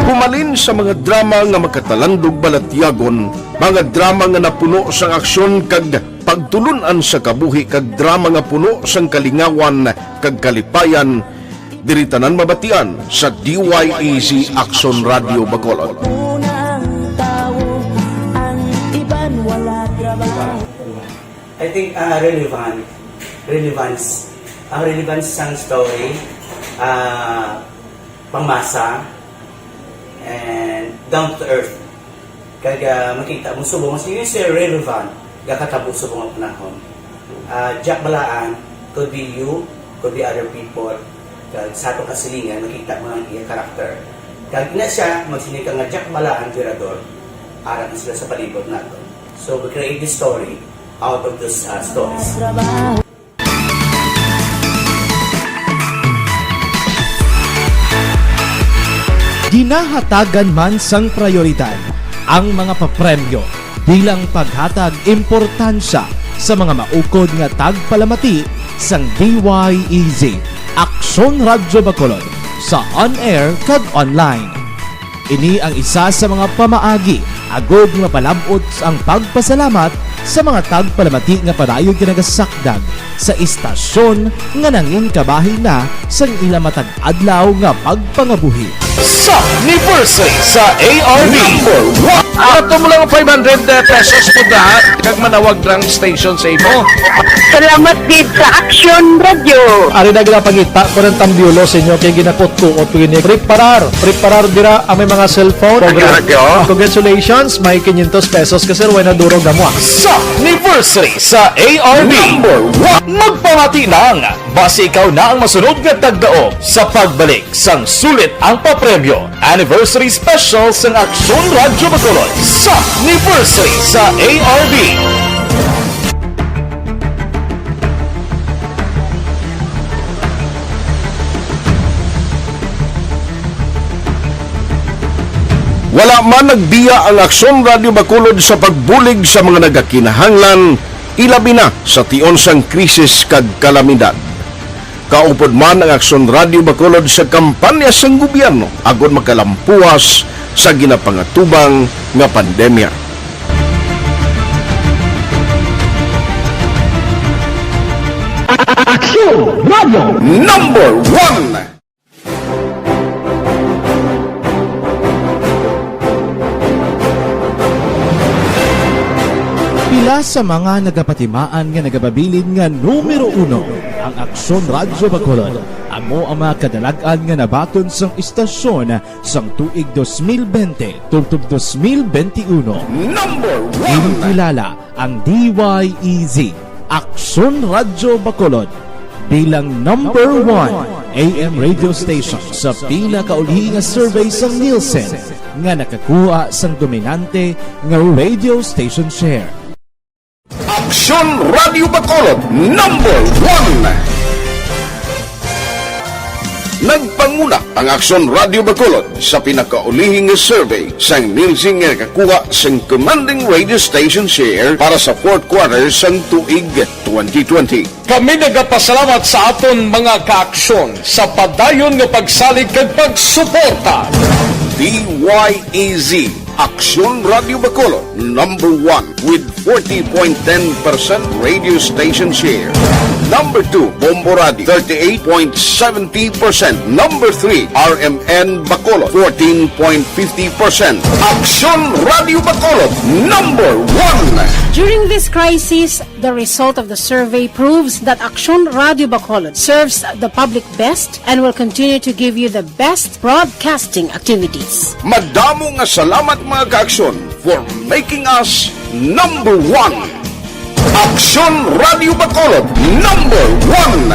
S7: Pumalin sa mga drama nga magkatalandog balatyagon, mga drama nga napuno sang aksyon kag pagtulunan sa kabuhi kag drama nga puno sang kalingawan kag kalipayan, diritanan mabatian sa DYEZ Aksyon Radio Bacolod.
S19: I think relevance sang story, pangmasa, and down to earth. Kaya makita mo subong, mas yun siya relevant, kakatabo subong ang panahon. Jack Balaan, could be you, could be other people. Sa atong kasilingan, makita mo ang iyang karakter. Kag ina siya, magsinika nga Jack Balaan, tirador, aral na sila sa palibot nato. So we create this story out of those stories.
S6: Ginahatagan man sang prioridad ang mga papremyo bilang paghatag importansya sa mga maukod nga tagpalamati sang DYEZ Aksyon Radyo Bacolod sa on-air kag online. Ini ang isa sa mga pamaagi agod mapalabot ang pagpasalamat sa mga tagpalamati nga padayon kinagasakdag sa istasyon nga nangin kabahin na sang ilang matag adlaw nga pagpangabuhi.
S8: Sa anniversary sa ARD Ato mo lang 500 pesos po lahat kag manawag lang station sa imo.
S20: Salamat gid sa Aksyon Radio.
S21: Ari na ginapangita ko ng tambiulo sa inyo kay ginakot-tuot ko ini. Preparar dira ang may mga cellphone. Congratulations, may 500 pesos kasi way na durog na mo.
S8: Sa anniversary sa ARD magpamati lang base ikaw na ang masunod nga tagdaog sa pagbalik sang sulit ang papremyo. Anniversary special sang Aksyon Radyo Bacolod sa anniversary sa ARD.
S7: Wala man nagbiya ang Aksyon Radio Bacolod sa pagbulig sa mga nagakinahanglan, ilabi na sa tion sang krisis kag kalamidad. Kaupod man ang Aksyon Radio Bacolod sa kampanya sang gobyerno agod makalampuas sa ginapangatubang nga pandemya.
S6: Aksyon Radio
S7: Number 1.
S6: Pila sa mga nagapatimaan nga nagababilin nga numero 1 ang Aksyon Radyo Bacolod. Amo ang mga kadalagan nga nabaton sang istasyon sang tuig 2020 tungtong 2021.
S7: Number 1.
S6: Inikilala ang DYEZ Aksyon Radyo Bacolod bilang number 1 AM radio station sa pila kaulhi nga survey sang Nielsen nga nakakuha sang dominante nga radio station share.
S7: Aksyon Radio Bacolod number 1. Nagpanguna ang Aksyon Radio Bacolod sa pinakaulihing survey sang Nielsen nga nakakuha sang commanding radio station share para sa fourth quarter sang tuig 2020.
S8: Kami nagapasalamat sa aton mga kaaksyon sa padayon nga pagsalig kag pagsuporta.
S7: DYEZ Aksyon Radio Bacolod number 1 with 40.10% radio station share. Number 2, Bombo Radio 38.70%. Number 3, RMN Bacolod 14.50%. Aksyon Radio Bacolod number 1.
S9: During this crisis, the result of the survey proves that Aksyon Radio Bacolod serves the public best and will continue to give you the best broadcasting activities.
S7: Madamo nga salamat mga kaaksyon for making us number 1. Aksyon Radio Bacolod number 1.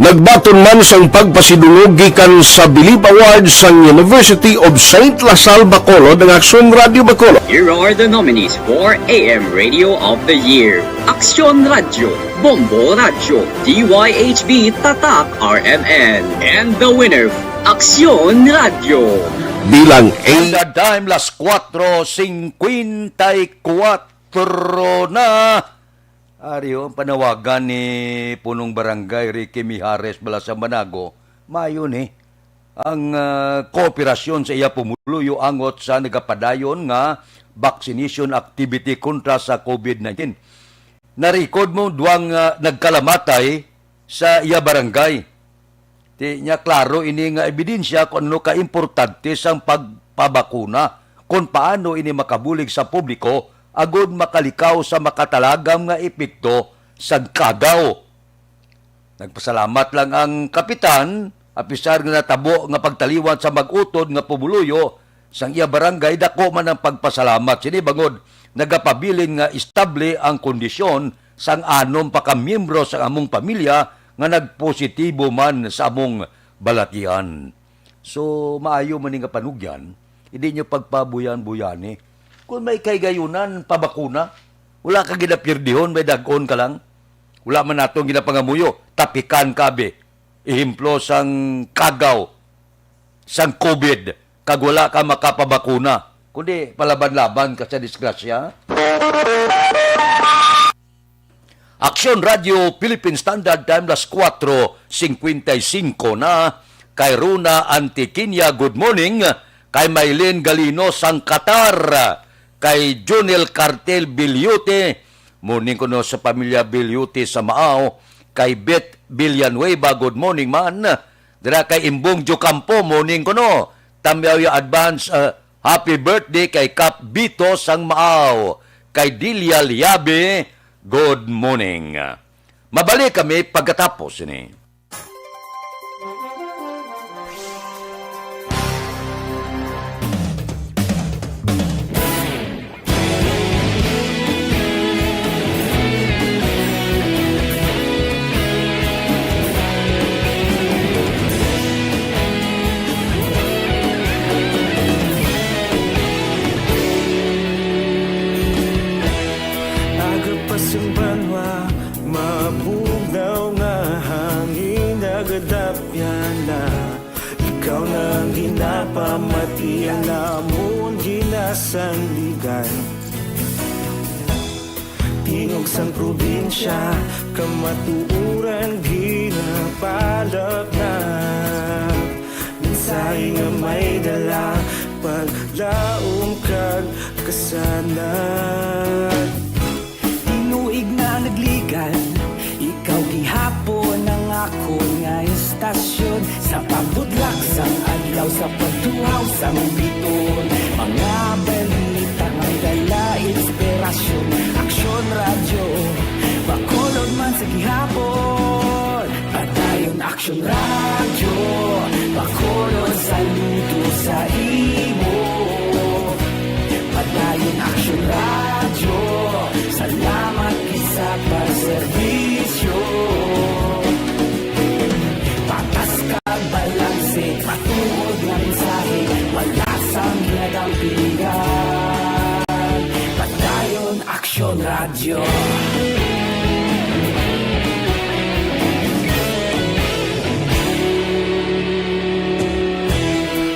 S7: Nagbaton man sang pagpasidungog gikan sa Bilib Awards sang University of St. Lasal Bacolod ang Aksyon Radio Bacolod.
S22: Here are the nominees for AM Radio of the Year. Aksyon Radio, Bombo Radio, DYHB Tatak RMN, and the winner, Aksyon Radio.
S1: Bilang the time, las 4:54 na. Ariyo, ang panawagan ni punong barangay Ricky Mijares Balasan Banago, mayon ang kooperasyon sa iya pumuluyo angot sa nagapadayon nga vaccination activity kontra sa COVID-19. Narikod mo duwang nagkalamatay sa iya barangay. Di niya klaro ini nga ebidensya kung ano ka-importante sang pagpabakuna, kung paano ini makabulig sa publiko agud makalikaw sa makatalagam nga epekto sa kagaw. Nagpasalamat lang ang kapitan, apisar nga natabo nga pagtaliwan sa mag-utod nga pumuluyo sang iya barangay, dako man ang pagpasalamat. Sini bangod, nagapabilin nga estable ang kondisyon sang anom pa ka miyembro sa among pamilya nga nagpositibo man sa among balatian. So, maayo man nga panugyan, hindi nyo pagpabuyan-buyani. Kung may kaygayunan, pabakuna, wala ka ginapirdihon, may dagon ka lang. Wala man nato ginapangamuyo, tapikan kabe. Ihimplo sang kagaw, sang COVID, kag wala ka makapabakuna. Kundi palaban-laban ka sa disgrasya. Aksyon Radio Philippine Standard Time, las 4:55 na. Kay Runa Antiquinia, good morning. Kay Maylene Galino, sang Qatar. Kay Junel Cartel Bilyute, morning ko no sa pamilya Bilyute sa Maaw. Kay Beth Villanueva, good morning man. Dira kay Imbong Jocampo, morning ko no. Tamyaw ya advance happy birthday kay Kap Bito sang Maaw. Kay Dilia Liabe, good morning. Mabalik kami pagkatapos ini.
S11: Ikaw nang ginapamati ang namon ginasandigan. Tingog sang probinsya, kamatuuran ginapalak na. Mensahe nga may dala, paglaong kag kasanan.
S12: Tinuig na nagligan, ikaw gihapon ang ako nga istasyon. Sa pagbutlak sang adlaw, sa pagtuhaw sang biton. Mga balita may dala inspirasyon. Aksyon radyo, bakolod man sa gihapon. Padayon aksyon radyo, bakolod saludo sa imo. Padayon aksyon radyo, salamat isa pa serbisyo. Patas kag balanse, matuod nga mensahe, wala sang ginagampingan. Padayon aksyon radyo.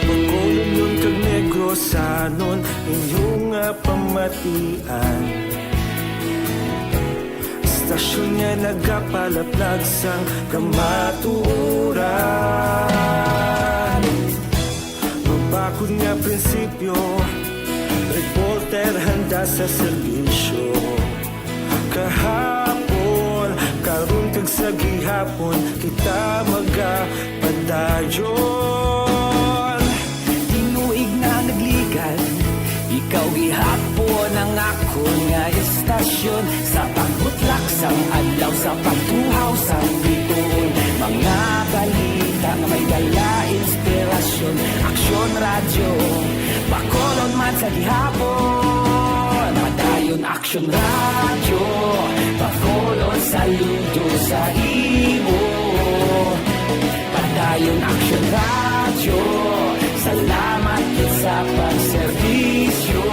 S11: Bakolon yun kag Negrosanon, inyong nga pamatian. Istasyon niya nagapalaplag sang kamaturan. Mabakod nga prinsipyo, reporter handa sa serbisyo. Kahapon, karon kag sa gihapon, kita magapadayon.
S12: Tinuig na nagligan, ikaw gihapon ang ako nga istasyon. Sa pagbutlak sang adlaw, sa pagtuhaw sang biton. Mga balita nga may dala inspirasyon. Aksyon radyo, bakolod man sa gihapon. Padayon aksyon radyo, bakolod saludo sa imo. Padayon aksyon radyo, salamat sa pagserbisyo.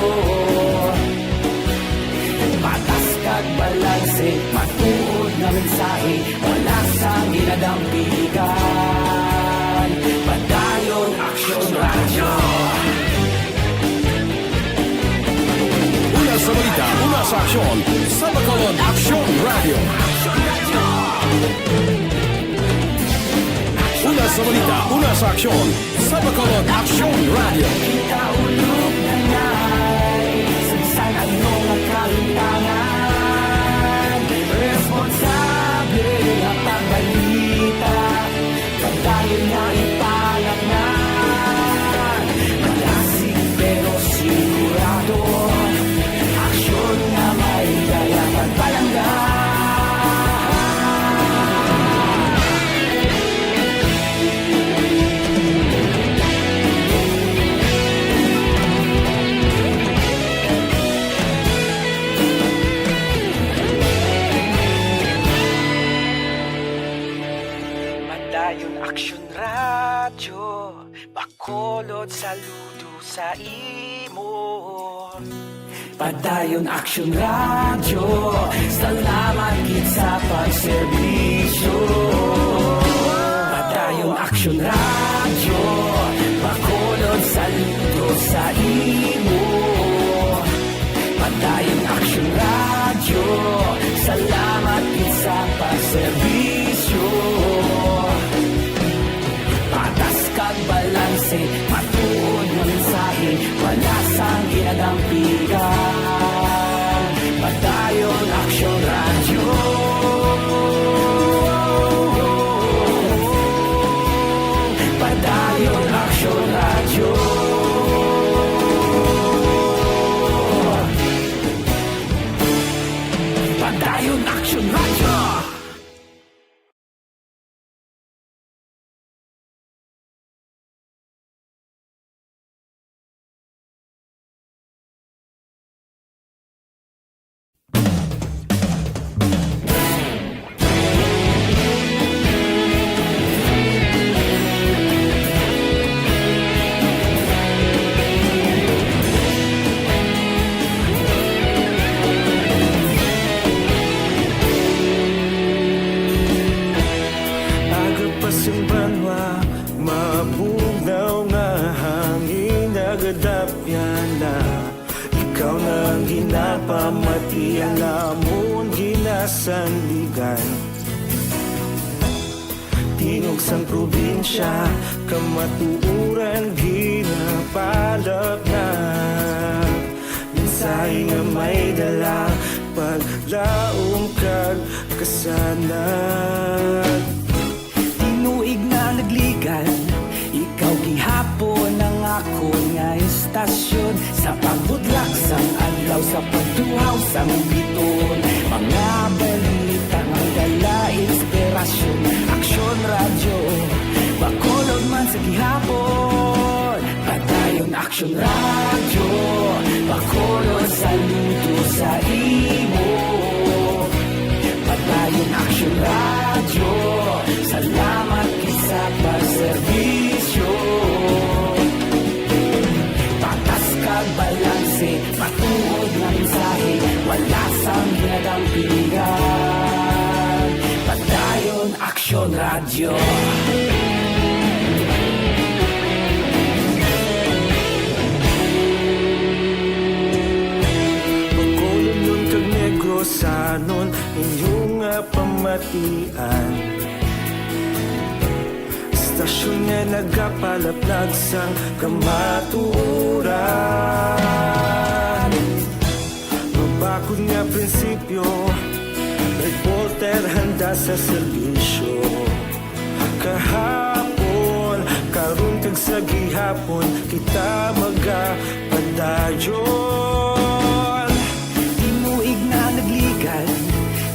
S12: Patas kag balanse, matuod na mensahe, wala sang ginadampigan. Padayon aksyon radyo.
S3: Una sa balita, una sa aksyon, sa Bacolod Aksyon Radio. Una sa balita, una sa aksyon, sa Bacolod Aksyon Radio.
S12: Kaulog na ngay, sansan ang mga kalintangan. Responsable ang pagbalita, pagdayon na ipalat na. Malasig pero sigurado, aksyon na may dala pagpalanggan. Bacolod saludo sa imo. Padayon Action Radio, salamat gid sa pagserbisyo. Padayon Action Radio, Bacolod saludo sa imo. Padayon Action Radio, salamat gid sa pagserbisyo. Patas kag balanse, matuod ng mensahe, wala sang ginadampigan. Padayon Action Radio. Padayon Action Radio. Padayon Action Radio.
S11: Mabugaw nga hangin nagadapyan na ikaw nang ginapamatian namon ginasandigan. Tingog sang probinsya kamatuuran ginapalap na mensahe nga may dala paglaom kag kasanag.
S12: Tinuig na nagligan, ikaw gihapon ang ako nga istasyon. Sa pagbudlak sang adlaw, sa pagtuhaw sang biton, mga balita ang dala inspirasyon. Action Radio, Bacolod man sa gihapon. Padayon Action Radio, Bacolod saludo sa imo. Padayon Action Radio, salamat sa pagserbisyo. Patas kag balanse, matuod na mensahe, wala sang ginadampigan. Padayon Action Radio.
S11: Bacolod nun kag Negros anon inyong pamatian. Stasyon nga nagapalaplag sang kamaturan. Mabakod nga prinsipyo, reporter handa sa serbisyo. Kahapon, karon kag sa gihapon, kita magapadayon.
S12: Tinuig na nagligan,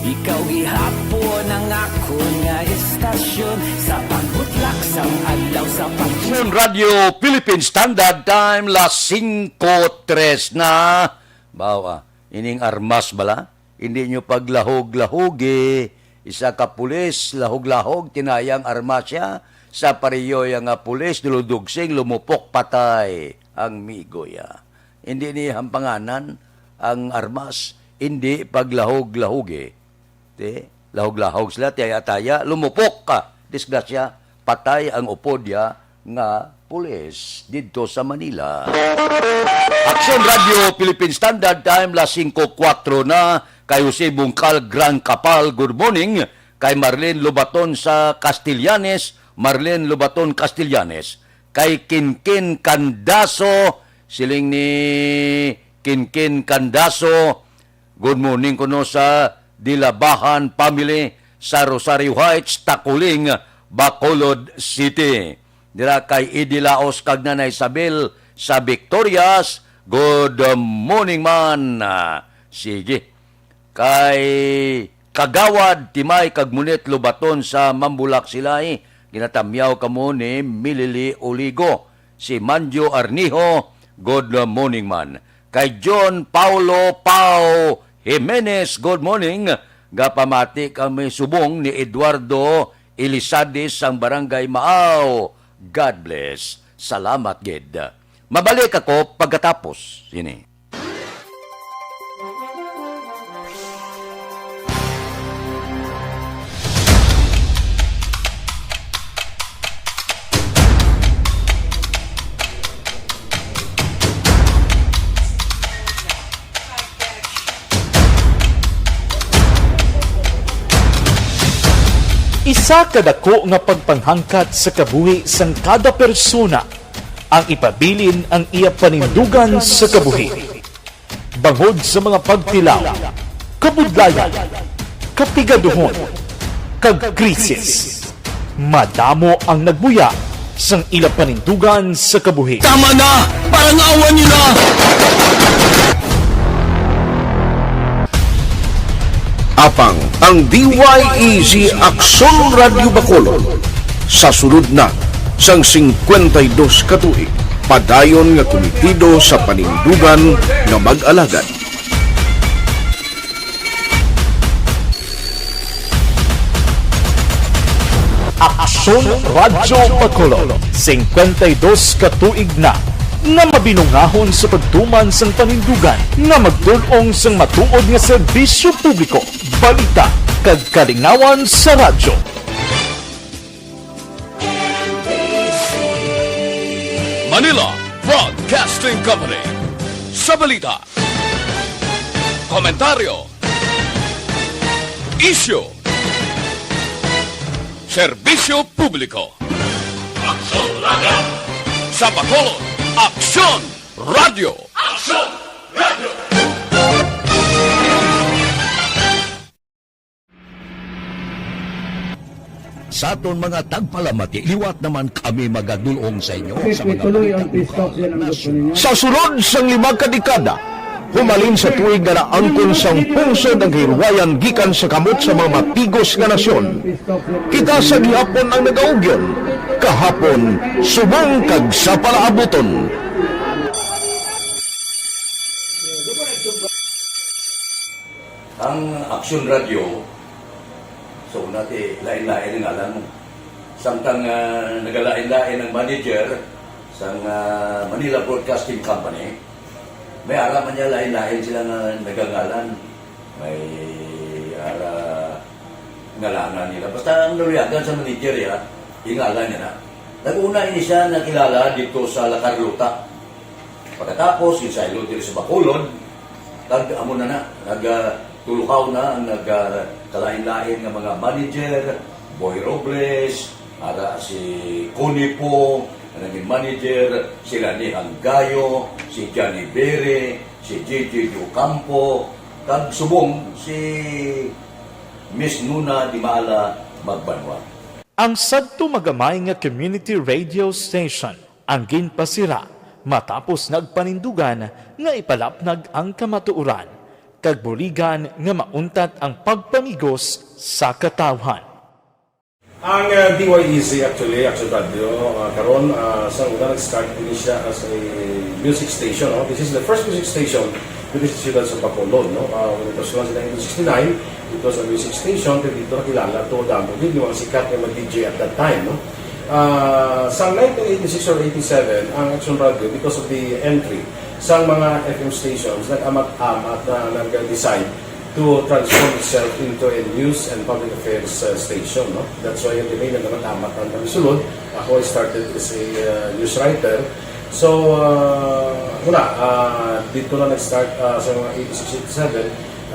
S12: ikaw gihapon ang ako nga istasyon. Sa pagbutlak sang adlaw, sa
S1: Action Radio Philippine Standard Time las 5:03 na. Bawa, ining armas bala? Hindi nyo paglahog-lahogi. Isa ka pulis, lahog-lahog, tinayang armas siya. Sa pariyoy nga pulis, duludugsing, lumupok, patay ang migoya. Hindi ni hampanganan ang armas. Hindi paglahog-lahogi. Lahog-lahog sila, taya-taya, lumupok ka. Disgrasya, patay ang upodya nga pulis dito sa Manila. Action Radio Philippine Standard Time las 5:04 na. Kay Jose Bungkal Gran Kapal, good morning. Kay Marlene Lobaton sa Castellanes, Marlene Lobaton Castellanes. Kay Kinkin Candaso, siling ni Kinkin Candaso, good morning kuno sa Dilabahan Family sa Rosario Heights, Takuling, Bacolod City. Dira kay Idilaos kag Nanay Isabel sa Victorias, good morning man. Sige. Kay Kagawad Timay kag Munit Lobaton sa Mambulak Silay, ginatamyaw kamo ni Milili Oligo. Si Manjo Arnijo, good morning man. Kay John Paulo Pao Jimenez, good morning. Gapamati kami subong ni Eduardo Elisades sang Barangay Maaw. God bless. Salamat, gid. Mabalik ako pagkatapos. Sini.
S6: Isa kadako nga pagpanghangkat sa kabuhi sang kada persona ang ipabilin ang iya panindugan sa kabuhi. Bangod sa mga pagtilaw, kabudlayan, kapigaduhon, kag krisis. Madamo ang nagbuya sang ila panindugan sa kabuhi.
S4: Tama na! Parang awan niyo na!
S7: Apang ang DYEZ Aksyon Radio Bacolod sa sulod na sang 52 katuig padayon nga komitido sa panindugan nga mag-alagad.
S6: Aksyon Radio Bacolod 52 katuig na nga mabinungahon sa pagtuman sang panindugan nga magtulong sang matuod nga serbisyo publiko, balita kag kalingawan sa radyo.
S3: Manila Broadcasting Company. Sa balita, komentaryo, isyu, serbisyo publiko. Aksyon Radio! Sa Bacolod, Aksyon Radio! Aksyon Radio!
S1: Sa aton mga tagpalamati, liwat naman kami magadulong sa inyo sa mga
S7: Sa sulod sang 5 kadekada, humalin sa tuig nga naangkon sang pungsod ang hirwayan gikan sa kamot sa mga mapigos nga nasyon. Kita sa gihapon ang nagaugyon, kahapon subong kag sa palaabuton.
S1: Ang Aksyon Radio, so nati lain-lain ang alam mo. Samtang nagalain-lain ang manager sa Manila Broadcasting Company, may araman niya lain-lain sila nga nagangalan. May ngalangan nila. Basta ang naluyagan sa manager ya, ingalan niya na. Nag-una ini siya nakilala dito sa La Carlota. Pagkatapos, yung sa dito sa Bacolod, amo na nagtulukaw na ang nagkalain-lain ng mga manager, Boy Robles, si Conipo, naging manager, sila ni Hanggayo, si Johnny Bere, si JJ Ocampo, kag subong si Miss Nuna Di Mala Magbanwa.
S6: Ang sadto magamay nga community radio station ang ginpasira matapos nagpanindugan nga ipalapnag ang kamatuoran kag buligan nga mauntat ang pagpamigos sa katawhan.
S13: Ang DYEZ actually, Aksyon Radio, karon sa una nag-start din siya as a music station. No? This is the first music station with the ciudad sa Bacolod. No? When it was launched in 1969, it was a music station. Dito nakilala to damo din yung mga sikat na mag-DJ at that time. No? Sa 1986 or 87, ang Aksyon Radio, because of the entry sa mga FM stations, nag-amat-amat na nag-decide to transform itself into a news and public affairs station. No? That's why yung dinay na naman amat ang kami sulod. Ako I started as a news writer. So, dito na nag-start sa mga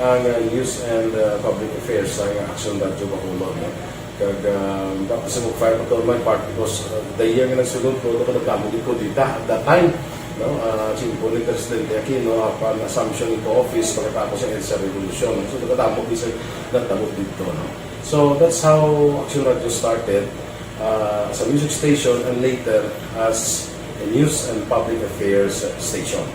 S13: 86-87 ang news and public affairs sa Aksyon Radio Bacolod. No? Kag tapos sa mag-fire ko to my part because the year nga nagsulod ko, ito nagkamog ko dito at that time. No, simple ni Presidente Aquino upon assumption into office pagkatapos ng EDSA Revolution. So, nagkatapos isa nagtabot dito. No? So, that's how Aksyon Radio started as a music station and later as a news and public affairs station.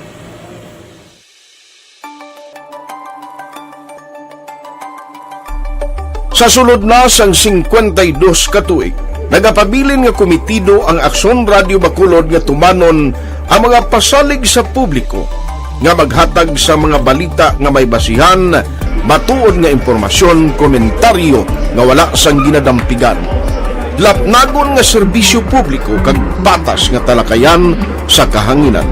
S7: Sa sulod na sang 52 katuig, nagapabilin nga komitido ang Aksyon Radio Bacolod nga tumanon ang mga pasalig sa publiko nga maghatag sa mga balita nga may basihan, matuod nga impormasyon, komentaryo nga wala sang ginadampigan. lapnagon nga serbisyo publiko kag patas nga talakayan sa kahanginan.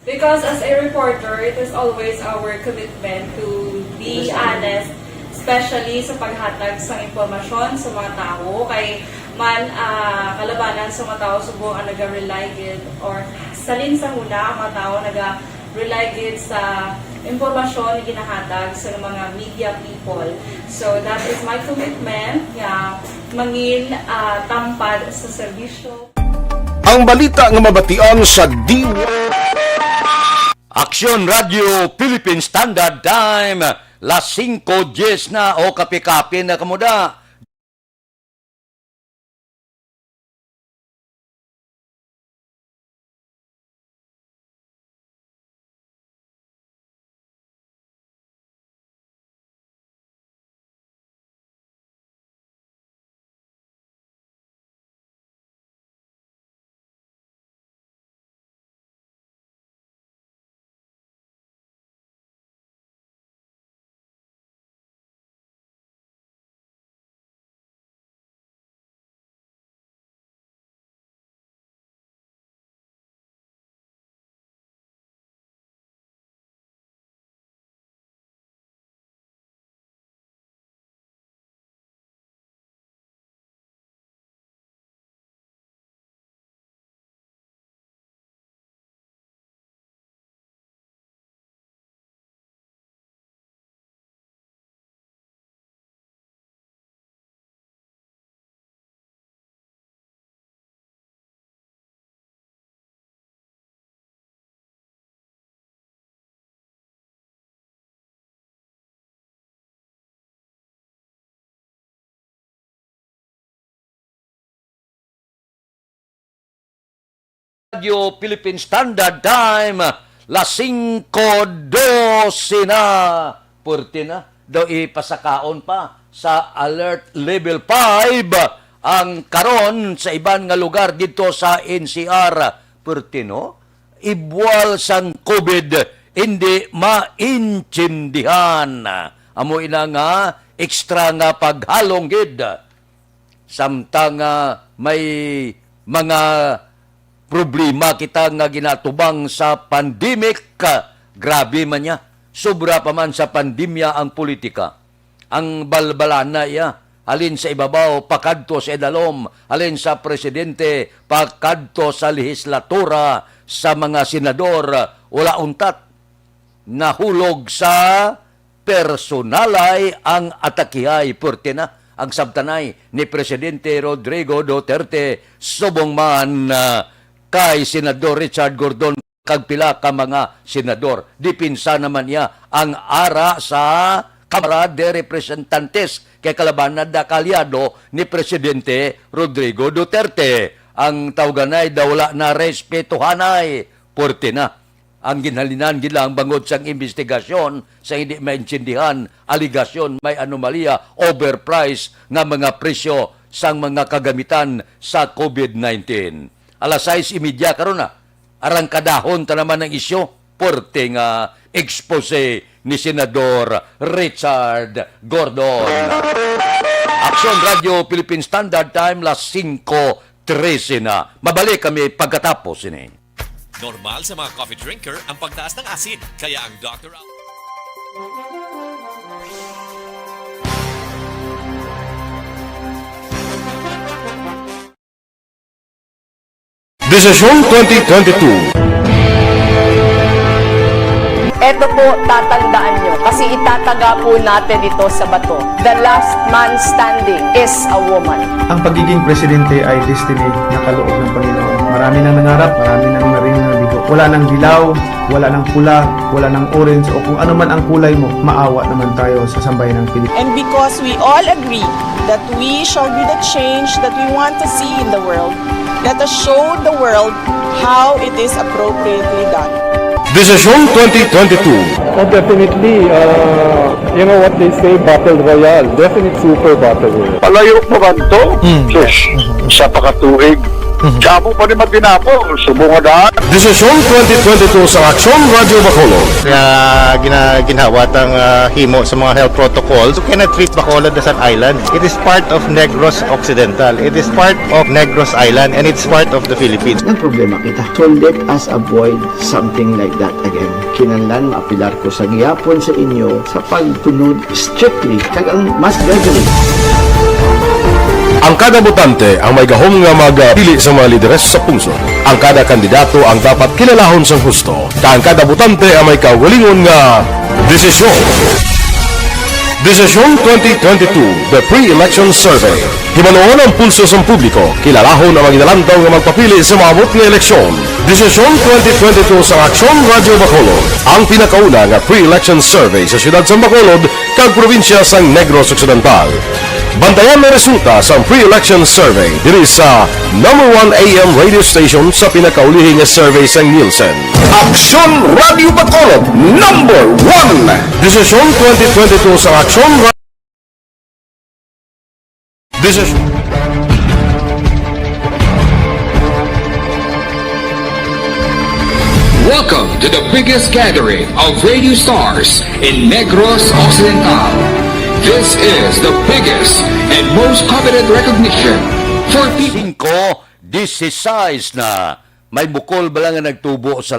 S14: Because as a reporter, it is always our commitment to be honest, especially sa paghatag sa impormasyon sa mga tao. Kay man kalabanan sa mga tao subong ang nag-rely gid or salin sa huna ang mga tao nag-rely gid sa impormasyon na ginahatag sa mga media people. So that is my commitment nga mangin tampad sa serbisyo.
S7: Ang balita nga mabatian sa
S1: Aksyon Radio Philippine Standard Time, las 5:10 na o kape-kape na kamuda. Radio Philippine Standard Time, las 5:12 na. Purti na. Daw ipasakaon pa sa Alert Level 5 ang karon sa iban nga lugar dito sa NCR. Purti no? Ibwal sang COVID, hindi maintindihan. Amo ina nga ekstra nga paghalong gid. Samtang may mga problema kita nga ginatubang sa pandemic, grabe man niya. Sobra pa man sa pandemya ang politika. Ang balbalan na iya, alin sa ibabaw, pakadto sa edalom, alin sa presidente, pakadto sa lehislatura, sa mga senador, wala untat. Nahulog sa personalay ang atakihay, purti na. Ang sabtanay ni Presidente Rodrigo Duterte, subong man kay Senador Richard Gordon kag pila ka mga senador. Dipinsa naman niya ang ara sa Kamara de Representantes kay kalabanan da kalyado ni Presidente Rodrigo Duterte. Ang tawganay dawla na respetuhanay. Porte na. Ang ginhalinan gilang bangod sang investigasyon sa hindi maintindihan, aligasyon may anomalya, overprice nga mga presyo sang mga kagamitan sa COVID-19. Alas 6:30 karon na, arangkadahon ta naman ng isyo, porte nga expose ni Senador Richard Gordon. Aksyon Radio Philippine Standard Time, las 5:13 na. Mabalik kami pagkatapos ini.
S3: Normal sa mga coffee drinker ang pagtaas ng asin, kaya ang Dr.
S7: Desisyon 2022.
S15: Ito po, tatandaan nyo, kasi itataga po natin ito sa bato. The last man standing is a woman.
S2: Ang pagiging presidente ay destiny na kaloob ng Panginoon. Marami nang nangarap, marami nang narinig na bigo. Wala nang dilaw, wala nang pula, wala nang orange, o kung ano man ang kulay mo, maawa naman tayo sa sambayan ng Pilipinas.
S5: And because we all agree that we shall be the change that we want to see in the world, let us show the world how it is appropriately done.
S7: Desisyon 2022.
S23: Oh, definitely, you know what they say, Battle Royale. Definite super Battle Royale.
S24: Palayo mo ba ito? Yes. Sa pakatuig,
S10: Sabo pa rin magdinapo, subungadaan.
S16: Desisyon 2022 sa Aksyon Radio Bacolod.
S17: Kaya ginawat ang himo sa mga health protocols. You cannot treat Bacolod as an island. It is part of Negros Occidental. It is part of Negros Island and it's part of the Philippines.
S24: Ang problema kita. So let us avoid something like that again. Kinahanglan maapilar ko sa gihapon sa inyo sa pagtunod strictly kag ang mas gradually.
S16: Ang kada botante ang may gahom nga magpili sa mga lideres sa pungsod. Ang kada kandidato ang dapat kilalahon sa husto. Ang kada botante ang may kaugalingon nga desisyon. Desisyon 2022, the pre-election survey. Himanuon ang pulso sa publiko, kilalahon ang maginalantaw nga magpapili sa maabot nga eleksyon. Desisyon 2022 sa Aksyon Radio Bacolod, ang pinakauna nga pre-election survey sa siyudad sa Bacolod kag probinsya sa Negros Occidental. Bantayan na resulta sa pre-election survey diri sa #1 AM radio station sa pinakaulihing nga survey sa Nielsen.
S7: Aksyon Radio Bacolod, #1.
S16: Desisyon 2022 sa Aksyon Radio. Desisyon.
S3: Welcome to the biggest gathering of radio stars in Negros Occidental. This is the biggest and most coveted recognition for people.
S1: 5-16 na. May bukol ba lang nga nagtubo sa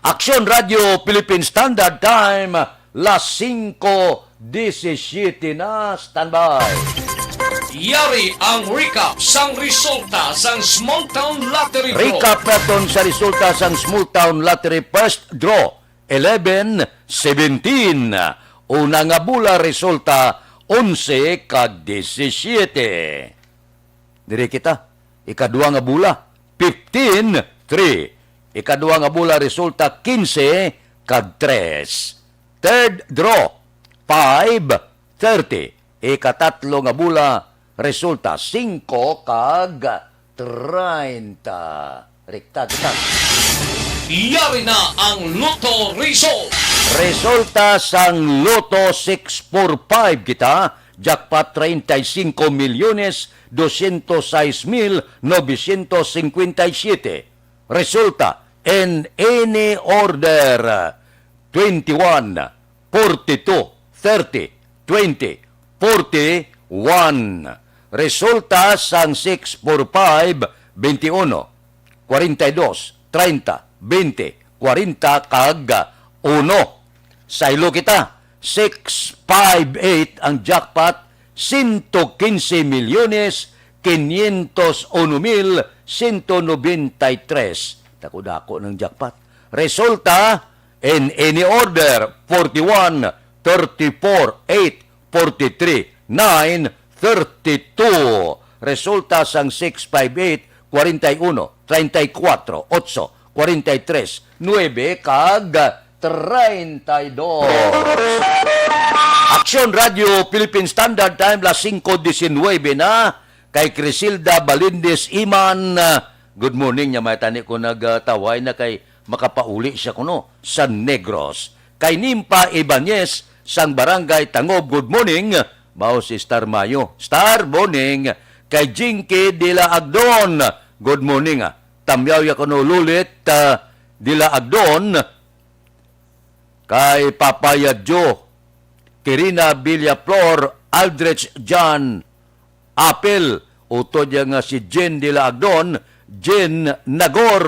S1: Aksyon Radio Philippine Standard Time, las 5:17 na. Standby.
S3: Yari ang recap sang resulta sang Small Town Lottery Draw.
S1: Recap naton sa resulta sang Small Town Lottery First Draw 11-17. Una nga bula resulta 11-17. Diri kita. Ikadua nga bula 15-3. Ikadua nga bula resulta 15-3. Third draw 5-30. Ikatatlo nga bula resulta 5-30. Rekta kita.
S3: Yari na ang Lotto result.
S1: Resulta sang Lotto 645 kita. Jackpot 35,206,957. Resulta in any order 21, 42, 30, 20, 41. Resulta sang 645 21, 42, 30, 20, 40 kag 1. Sa ilo kita 658 ang jackpot 115,501,193. Dako-dako ng jackpot. Resulta in any order 41, 34, 8, 43, 9, 32. Resulta sang 658 41, 34, 8, 43, 9 kag 32. Aksyon Radio Philippine Standard Time, las 5:19 na. Kay Crisilda Balindez Iman. Good morning niya, may tani ko nagtaway na kay makapauli siya kuno sa Negros. Kay Nimpa Ibanez sang Barangay Tangob, good morning. Bao si Star Mayo. Star, morning. Kay Jinky Dila Agdon, good morning. Tamyaw ya kuno lulit Dila Agdon. Kay Papaya Joe Tirina Villaflor, Aldrich John Apel, utod nga si Jen de la Agdon, Jen Nagor,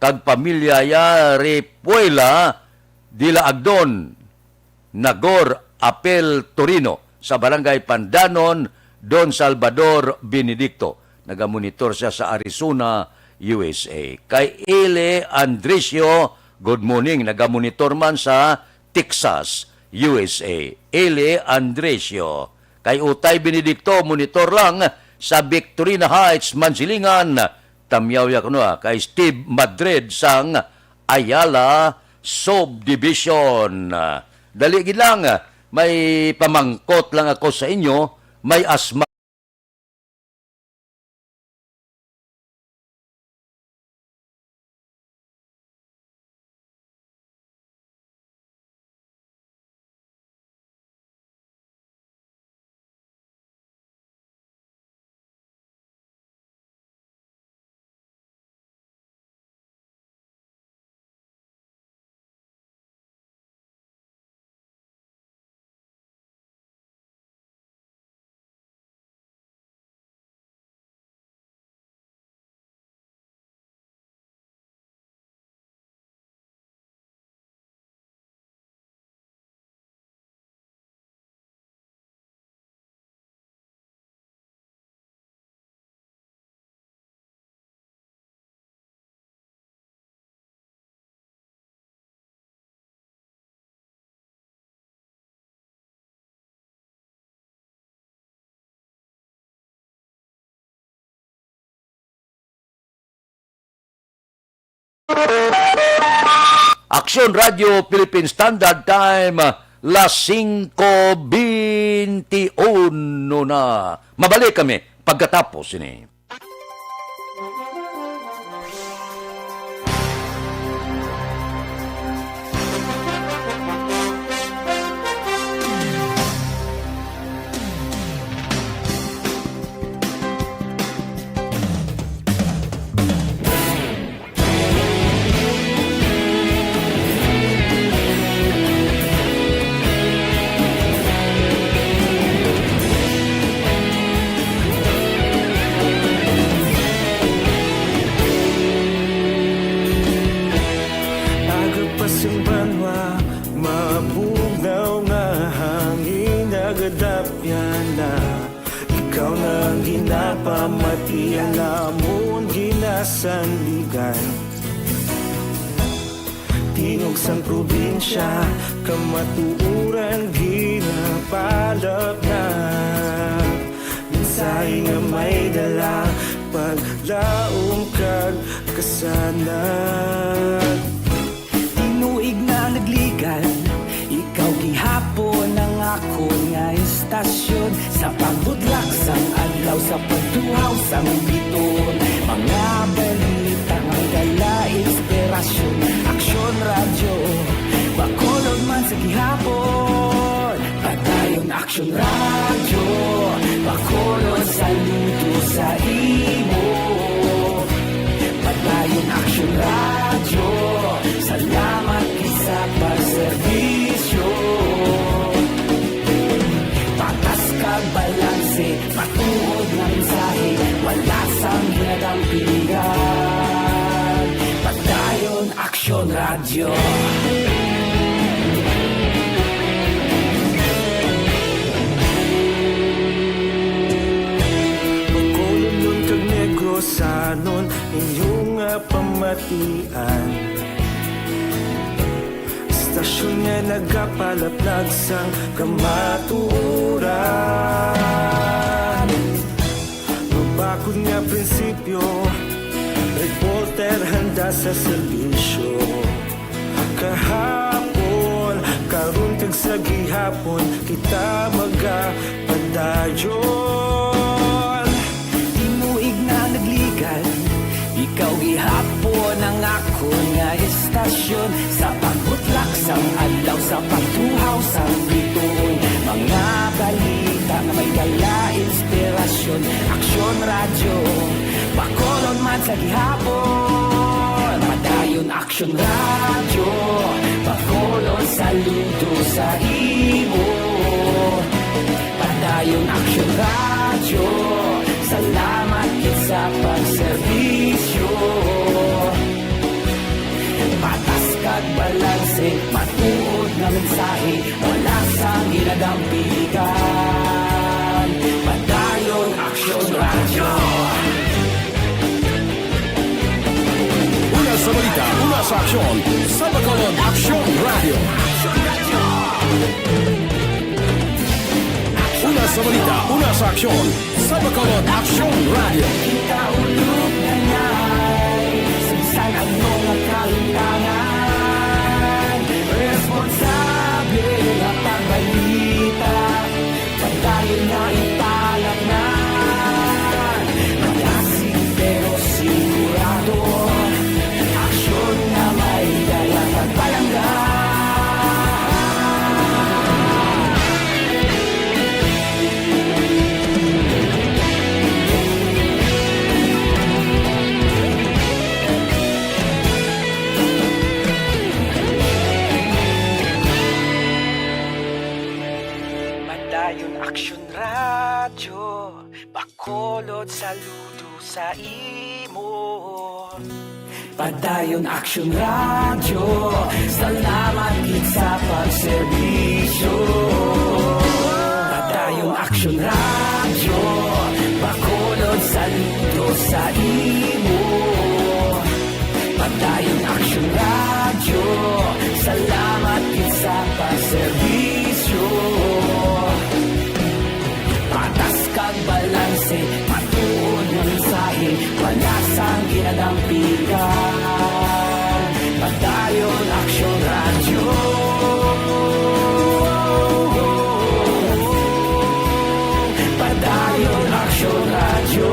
S1: kag pamilya ya Repuela de la Agdon, Nagor Apel Torino, sa barangay Pandanon, Don Salvador Benedicto. Nagamonitor siya sa Arizona, USA. Kay Ele Andresio, good morning, nagamonitor man sa Texas, USA. Ele Andresio. Kay Utay Benedicto, monitor lang sa Victorina Heights, Mansilingan. Tamyaw ya kuno kay Steve Madrid sang Ayala Subdivision. Dali gid lang, may pamangkot lang ako sa inyo, may asma Aksyon Radio Philippine Standard Time, las 5:21 na. Mabalik kami pagkatapos ini.
S11: Tingog sang probinsya, kamatuuran ginapalap na. Minsay nga may dala, paglaom kag kasanag.
S12: Tinuig na nagligan, ikaw gihapon ang ako nga istasyon. Sa pagbudlak sang adlaw, sa pagtuhaw sang biton. Mga balita nga dala inspirasyon. Aksyon radyo, bakolod man sa gihapon. Padayon aksyon radyo, bakolod sa luto sa imo. Padayon aksyon radyo, salamat kisa pagserbisyo. Patas kag balanse, patuod ng mensahe, wala sang hinagang pilihan. Padayon aksyon radyo.
S11: Bakolod nun kag Negrosanon, inyong pamatian. Istasyon nga nagapalaplag sang kamatuuran. Mabakod nga prinsipyo, reporter handa sa serbisyo. Kahapon, karon kag sa gihapon, kita magapadayon.
S12: Tinuig na nagligan, ikaw gihapon ang ako nga istasyon. Sa pagbutlak sang adlaw, sa pagtuhaw sang biton. Mga balita na may dala inspirasyon. Aksyon radyo, bakolon man sa gihapon. Padayon aksyon radyo, Bacolod, saludo sa imo. Padayong Action Radio, salamat kit sa pagserbisyo. Patas kag balanse, matuod nga mensahe, wala sa ginadampigan. Padayong Action Radio.
S3: Una sa balita, una sa aksyon, sa Bacolod Action Radio. Una sa balita, una sa aksyon, sa Bacolod Action Radio.
S12: Ikaulog na na'y sagsang ang mga kalintangan. Responsable na pagbalita, pagdayon na italag na. Malasig pero sigurado, aksyon na may dalang pagpalangga. Madayon Action Radio, Bacolod, saludo sa imo. Padayon Action Radio, salamat gid sa pagserbisyo. Padayon Action Radio, Bacolod, saludo sa imo. Padayon Action Radio, salamat gid sa pagserbisyo. Patas kag balanse, matuod nga mensahe, wala sang ginadampigan. Padayon Action Radio. Padayon Action Radio.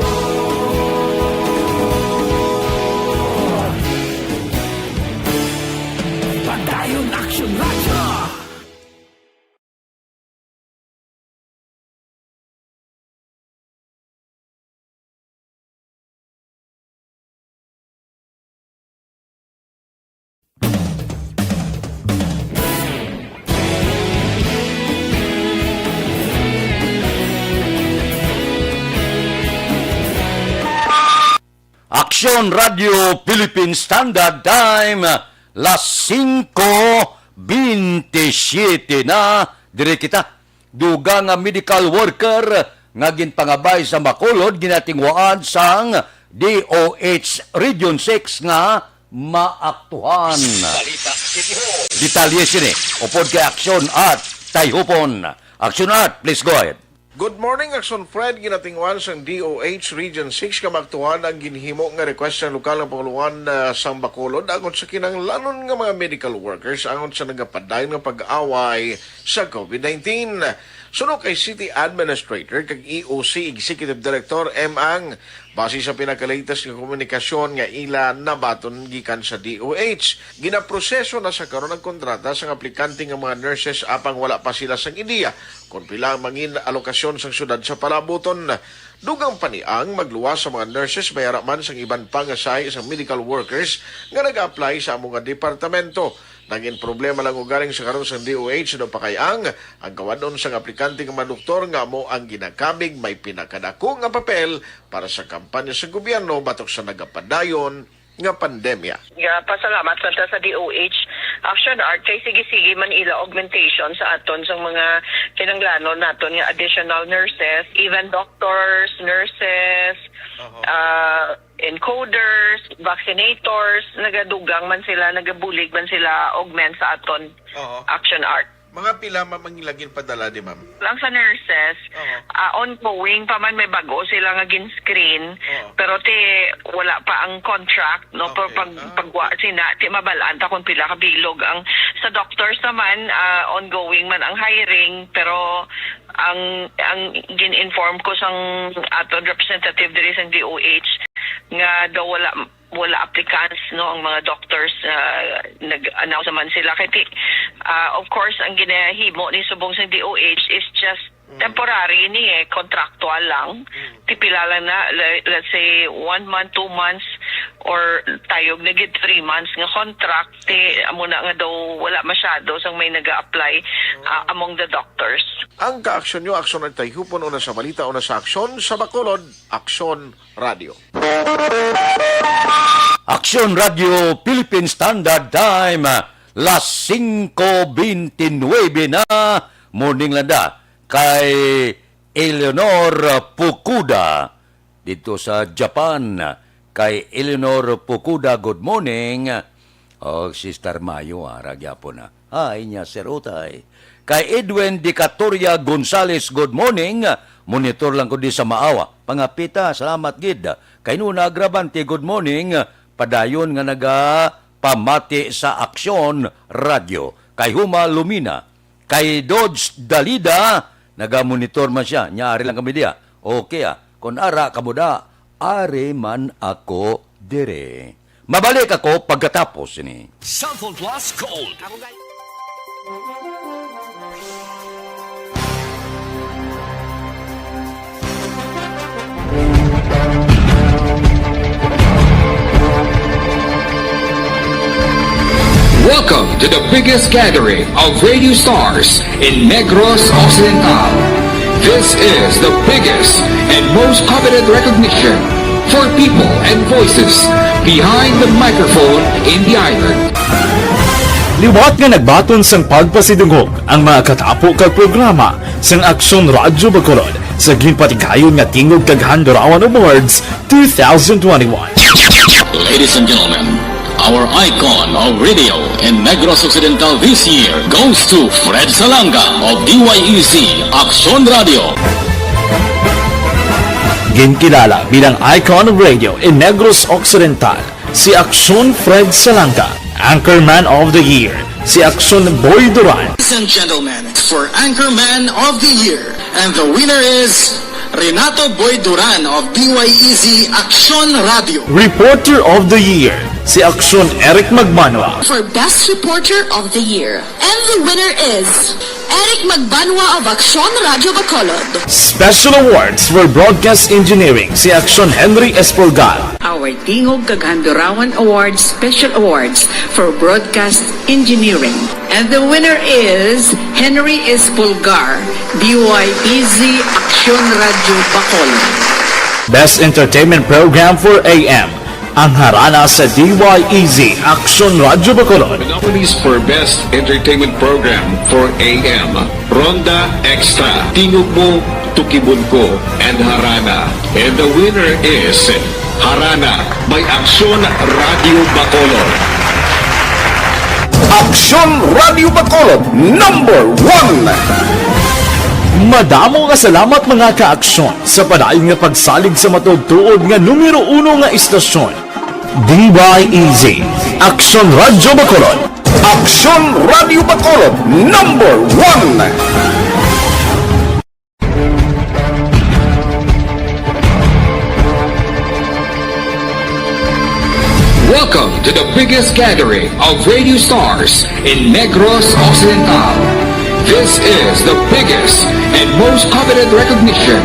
S12: Padayon Action Radio.
S1: Aksyon Radio Philippine Standard Time, las 5:27 na. Dire kita, duga nga medical worker nga ginpangabay sa Bacolod, ginatingwaan sang DOH Region 6 nga maaktuhan. Detalye sini, upod kay Aksyon at Tayhupon. Aksyon at, please go ahead.
S18: Good morning, Action Fred. Ginatingwan sa DOH Region 6 kamaktuhan ang ginhimo nga request ng lokal na panguluan sa Bacolod agon sa kinanglanon nga mga medical workers angon sa nagapaday ng pag-away sa COVID-19. Suno kay City Administrator kag EOC Executive Director M. Ang, base sa pinakalatest nga komunikasyon nga ila nabaton gikan sa DOH. Ginaproseso na sa karon ang kontrata sa aplikante nga mga nurses apang wala pa sila sang ideya kung pila mangin alokasyon sa syudad sa palabuton. Dugang paniang magluwas sa mga nurses bayara man sang iban pang asay sa medical workers nga nag-apply sa among departamento. Naging problema lang ugaling sa karon sa DOH no pakayang ang kawadon sang aplikante nga doktor nga mo ang ginakabig may pinakadako nga papel para sa kampanya sa gobyerno batok sa nagapadayon nga pandemya.
S19: Pasalamat sa DOH Action Art kay sige-sige man ila augmentation sa aton sa mga kinanglanon naton nga additional nurses, even doctors, nurses, encoders, vaccinators, nagadugang man sila, nagabulig man sila augment sa aton Action Art.
S18: Mga pila mamangilagin padala di ma'am?
S19: Lang sa nurses, ongoing pa man may bago sila nga gin-screen, pero wala pa ang contract, no? Pagwa sina, mabalaan ta kung pila kabilog. Ang sa doctors naman, ongoing man ang hiring, pero ang gin-inform ko sang aton representative diri sa DOH nga daw wala applicants, no, ang mga doctors nag-announce naman sila kay of course ang ginahimo ni subong sa DOH is just temporary contractual lang. Tipila lang na, let's say 1 month, 2 months or tayog nagit 3 months nga contract amo na nga daw wala masyado sang may naga-apply among the doctors.
S18: Ang kaaksyon nyo, aksyon ng tayhupon una sa balita, una sa aksyon sa Bacolod, Aksyon Radio.
S1: Aksyon Radio Philippine Standard Time, las 5:29 na morning landa kay Eleanor Fukuda dito sa Japan. Kay Eleanor Fukuda, good morning. Sister Mayo, ragyapon na. Hi niya, Sir Utay. Kay Edwin Dicatoria Gonzales, good morning. Monitor lang ko di sa Maawa. Pangapita, salamat gid. Kay Nuna Agravante, good morning. Padayon nga pamati sa Aksyon Radio. Kay Huma Lumina. Kay Dodge Dalida, naga-monitor man siya. Nyari lang kami diya. Okay kung ara kamuda, are man ako dire. Mabalik ako pagkatapos ini.
S3: Cellphone Plus Gold. Welcome to the biggest gathering of radio stars in Negros Occidental. This is the biggest and most coveted recognition for people and voices behind the microphone in the island.
S6: Liwat nga nagbaton sang pagpasidungog ang mga katapo kag programa sang Aksyon Radyo Bacolod sa ginpatigayon nga tingog kag Handurawan Awards 2021.
S8: Ladies and gentlemen, our icon of radio in Negros Occidental this year goes to Fred Salanga of DYEZ Aksyon Radio.
S6: Ginkilala bilang icon of radio in Negros Occidental, si Aksyon Fred Salanga. Anchorman of the Year, si Aksyon Boy Duran.
S8: Ladies and gentlemen, for Anchorman of the Year, and the winner is Renato Boy Duran of DYEZ Aksyon Radio.
S6: Reporter of the Year, si Aksyon Eric Magbanwa.
S9: For Best Reporter of the Year, and the winner is Eric Magbanwa of Aksyon Radio Bacolod.
S6: Special awards for broadcast engineering, si Aksyon Henry Espolgar.
S20: Our Tingog kag Handurawan Awards Special Awards for Broadcast Engineering. And the winner is Henry Espolgar, DYEZ Aksyon Radio Bacolod.
S6: Best Entertainment Program for AM, ang harana sa DYEZ Aksyon Radio Bacolod.
S3: The nominees for Best Entertainment Program for AM, Ronda Extra, Tingog Mo, Tukibon Ko, and Harana. And the winner is Harana by Aksyon Radio Bacolod.
S7: Aksyon Radio Bacolod, number 1.
S6: Madamo nga salamat mga ka-aksyon sa padayon nga pagsalig sa matugtuod nga numero 1 nga istasyon. DYEZ Aksyon Radio Bacolod.
S7: Aksyon Radio Bacolod, number 1.
S3: Welcome to the biggest gathering of radio stars in Negros Occidental. This is the biggest and most coveted recognition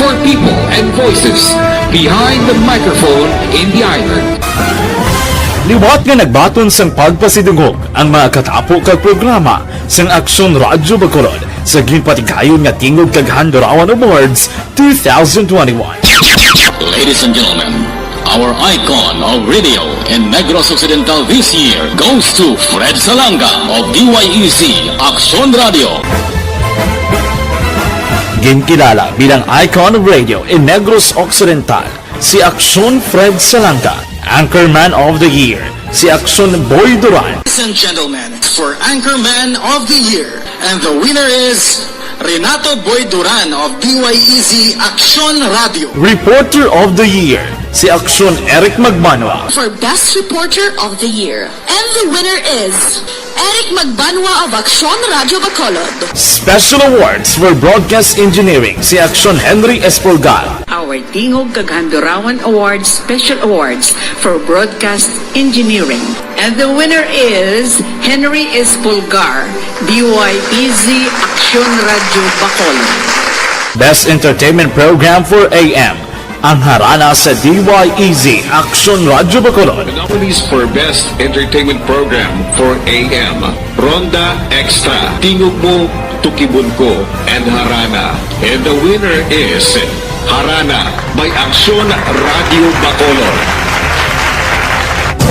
S3: for people and voices behind the microphone in the island.
S6: Liwat nga nagbaton sang pagpasidungog ang mga katapo kag programa sang Aksyon Radyo Bacolod sa ginpatigayon nga tingog kag Handurawan Awards 2021.
S8: Ladies and gentlemen, our icon of radio in Negros Occidental this year goes to Fred Salanga of DYEZ Aksyon Radio.
S6: Ginkilala bilang icon of radio in Negros Occidental, si Aksyon Fred Salanga. Anchorman of the Year, si Aksyon Boy Duran.
S8: Ladies and gentlemen, for Anchorman of the Year, and the winner is Renato Boy Duran of DYEZ Aksyon Radio.
S6: Reporter of the Year, si Aksyon Eric Magbanwa.
S9: For Best Reporter of the Year, and the winner is Eric Magbanwa of Aksyon Radio Bacolod.
S6: Special awards for broadcast engineering, si Aksyon Henry Espolgar.
S20: Our Tingog kag Handurawan Awards Special Awards for Broadcast Engineering. And the winner is Henry Espolgar, DYEZ Aksyon Radio Bacolod.
S6: Best Entertainment Program for AM, ang harana sa DYEZ Action Radio Bacolod.
S3: The nominees for Best Entertainment Program for AM, Ronda Extra, Tingog Mo, Tukibon Ko, and Harana. And the winner is Harana by Action Radio Bacolod.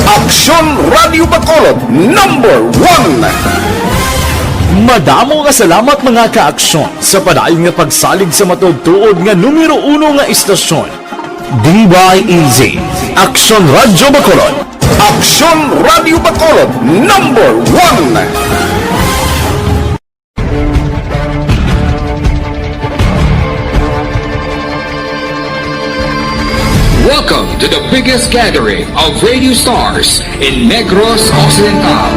S7: Action Radio Bacolod #1.
S6: Madamo nga salamat mga ka-aksyon sa padayon nga pagsalig sa matudtuod nga numero 1 nga istasyon. DYEZ Action Radio Bacolod.
S7: Action Radio Bacolod #1.
S3: Welcome to the biggest gathering of radio stars in Negros Occidental.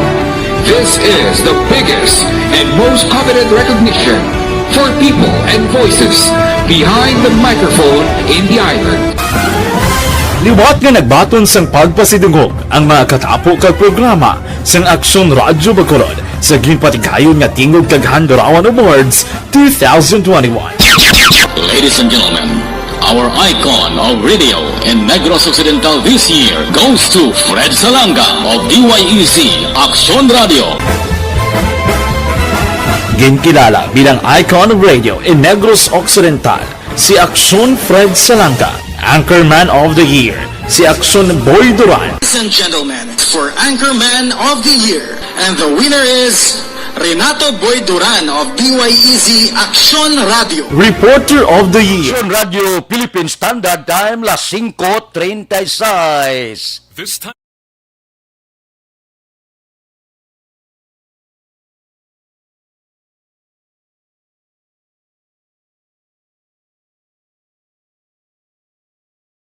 S3: This is the biggest and most coveted recognition for people and voices behind the microphone in the island.
S6: Liwat nga nagbaton sang pagpasidungog ang mga katapo kag programa sang Aksyon Radyo Bacolod sa ginpatigayon nga tingog kag Handurawan Awards 2021.
S8: Ladies and gentlemen, our icon of radio in Negros Occidental this year goes to Fred Salanga of DYEZ Action Radio.
S6: Ginkilala bilang icon of radio in Negros Occidental, si Aksyon Fred Salanga. Anchorman of the Year, si Aksyon Boy Duran.
S8: Ladies and gentlemen, for Anchorman of the Year, and the winner is Renato Boy Duran of DYEZ Action Radio.
S6: Reporter of the Year,
S1: Action Radio Philippine Standard Time, las 5:36.
S3: This time.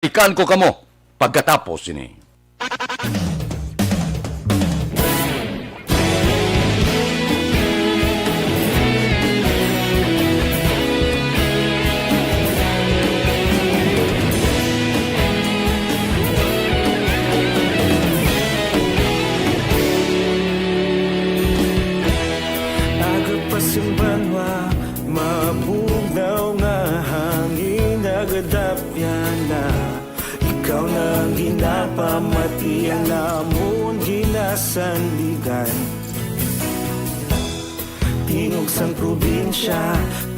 S1: Ikan ko kamo pagkatapos ini.
S11: Agpasimbanwa, mabugnaw nga hangin agadapyan na. Ikaw na ginapamatian namon ginasandigan. Tingog sang probinsya,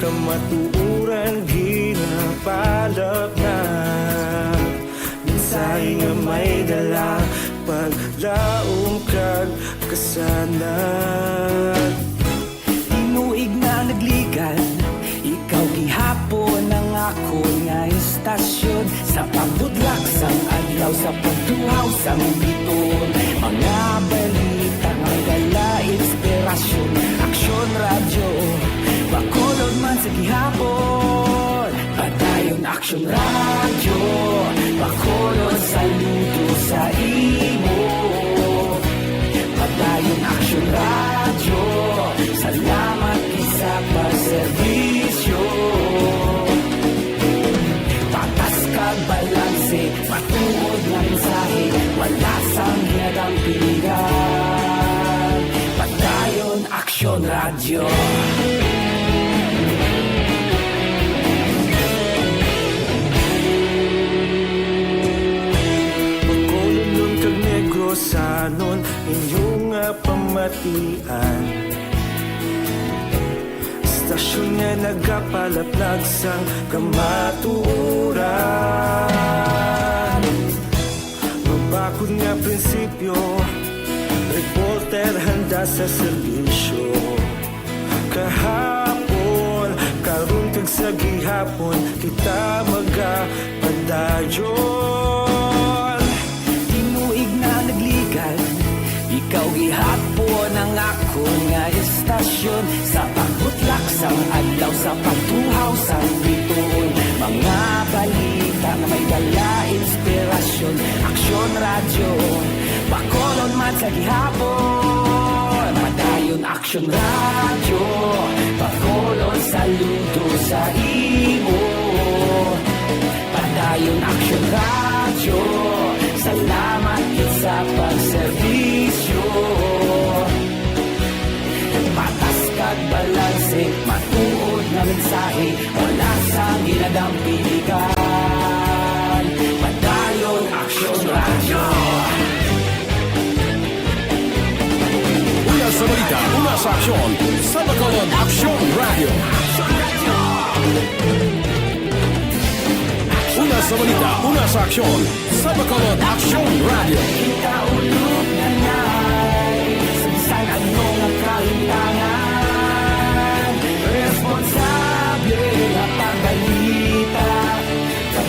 S11: kamatuuran ginapalap na. Minsay nga may dala, paglaong kag kasanan.
S12: Tinuig na nagligan, ikaw gihapon ang ako nga istasyon. Sa pagbutlak sang adlaw, sa pagtuhaw sang biton. Mga balita nga dala inspirasyon. Aksyon Radyo, Bacolod man sa gihapon. Padayon Aksyon Radyo, Bacolod saludo sa imo. Padayon Aksyon Radyo, salamat isa pagserbisyo. Patas kag balanse, matuod na mensahe, wala sang hinadang pilihan. Padayon Aksyon Radyo.
S11: Bacolod nun kag Negros sanon, inyong nga pamatian. Istasyon nga nagapalaplag sang kamatuuran. Mabakod nga prinsipyo, reporter handa sa serbisyo. Kahapon, karon kag sa gihapon, kita magapadayon.
S12: Tinuig na nagligan, ikaw gihapon ang ako nga istasyon. Sa pagbutlak sang adlaw, sa pagtuhaw sang biton. Mga balita na may dala inspirasyon. Aksyon Radyo, Bacolod man sa gihapon. Padayon Aksyon Radyo, Bacolod saludo sa imo. Padayon Aksyon Radyo, salamat sa pagserbisyo. Patas kag balanse, matuod na mensahe, wala sang ginadampiligan.
S16: balita, una sa aksyon, sa Bacolod Action Radio. Una sa balita, una sa aksyon, sa Bacolod Action Radio.
S12: Ikaulog na na'y Saan anong nakalintangan Responsable na pagbalita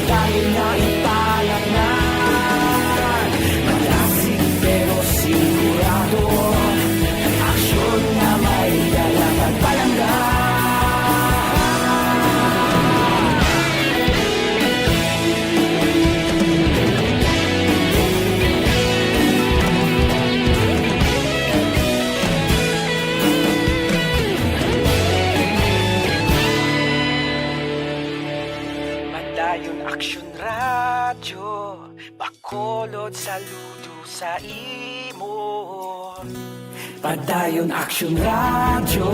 S12: Dahil na ipalangan Malasig pero sigurado Aksyon na may dalang at palanggan Padayon Aksyon Radyo Bacolod saludo sa imo Padayon Aksyon Radyo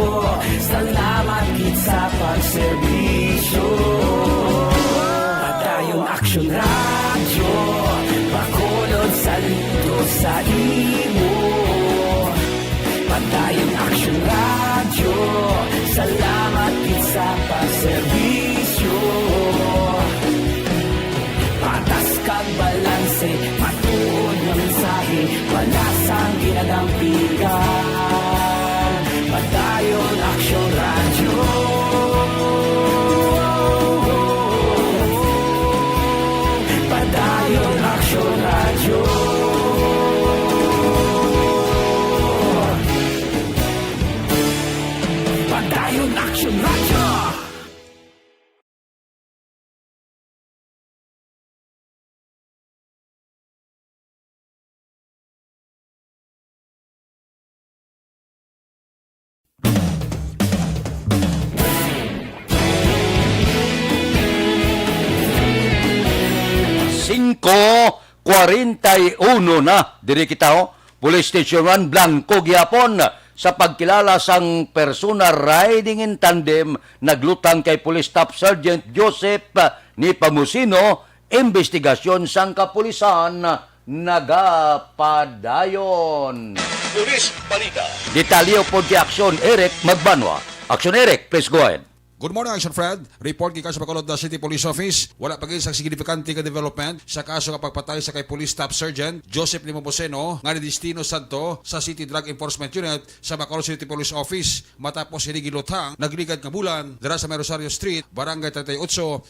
S12: Salamat gid sa pagserbisyo Padayon Aksyon Radyo Bacolod saludo sa imo Padayon Aksyon Radyo Salamat gid sa pagserbisyo Patas kang balanse, patuod na mensahe, palasang ginadampigan. Padayon Aksyon Radyo. Padayon Aksyon Radyo. Padayon Aksyon Radyo.
S1: Cinco 41 na diri kita Police Station 1 Blanco gihapon sa pagkilala sang persona riding in tandem naglutang kay Police Staff Sergeant Joseph Nepomuceno investigasyon sang kapulisan nagapadayon.
S3: Police Balita.
S1: Detalyo po kay Aksyon Eric Magbanwa. Aksyon Eric, please go ahead.
S4: Good morning, Action Fred. Report gikan sa Bacolod City Police Office. Wala pa sa signifikante nga development sa kaso nga pagpatay sa kay Police Staff Sergeant Joseph Nepomuceno nga ni Destino Santo sa City Drug Enforcement Unit sa Bacolod City Police Office matapos sini gilutang nagligad nga bulan dira sa Rosario Street, Barangay 38,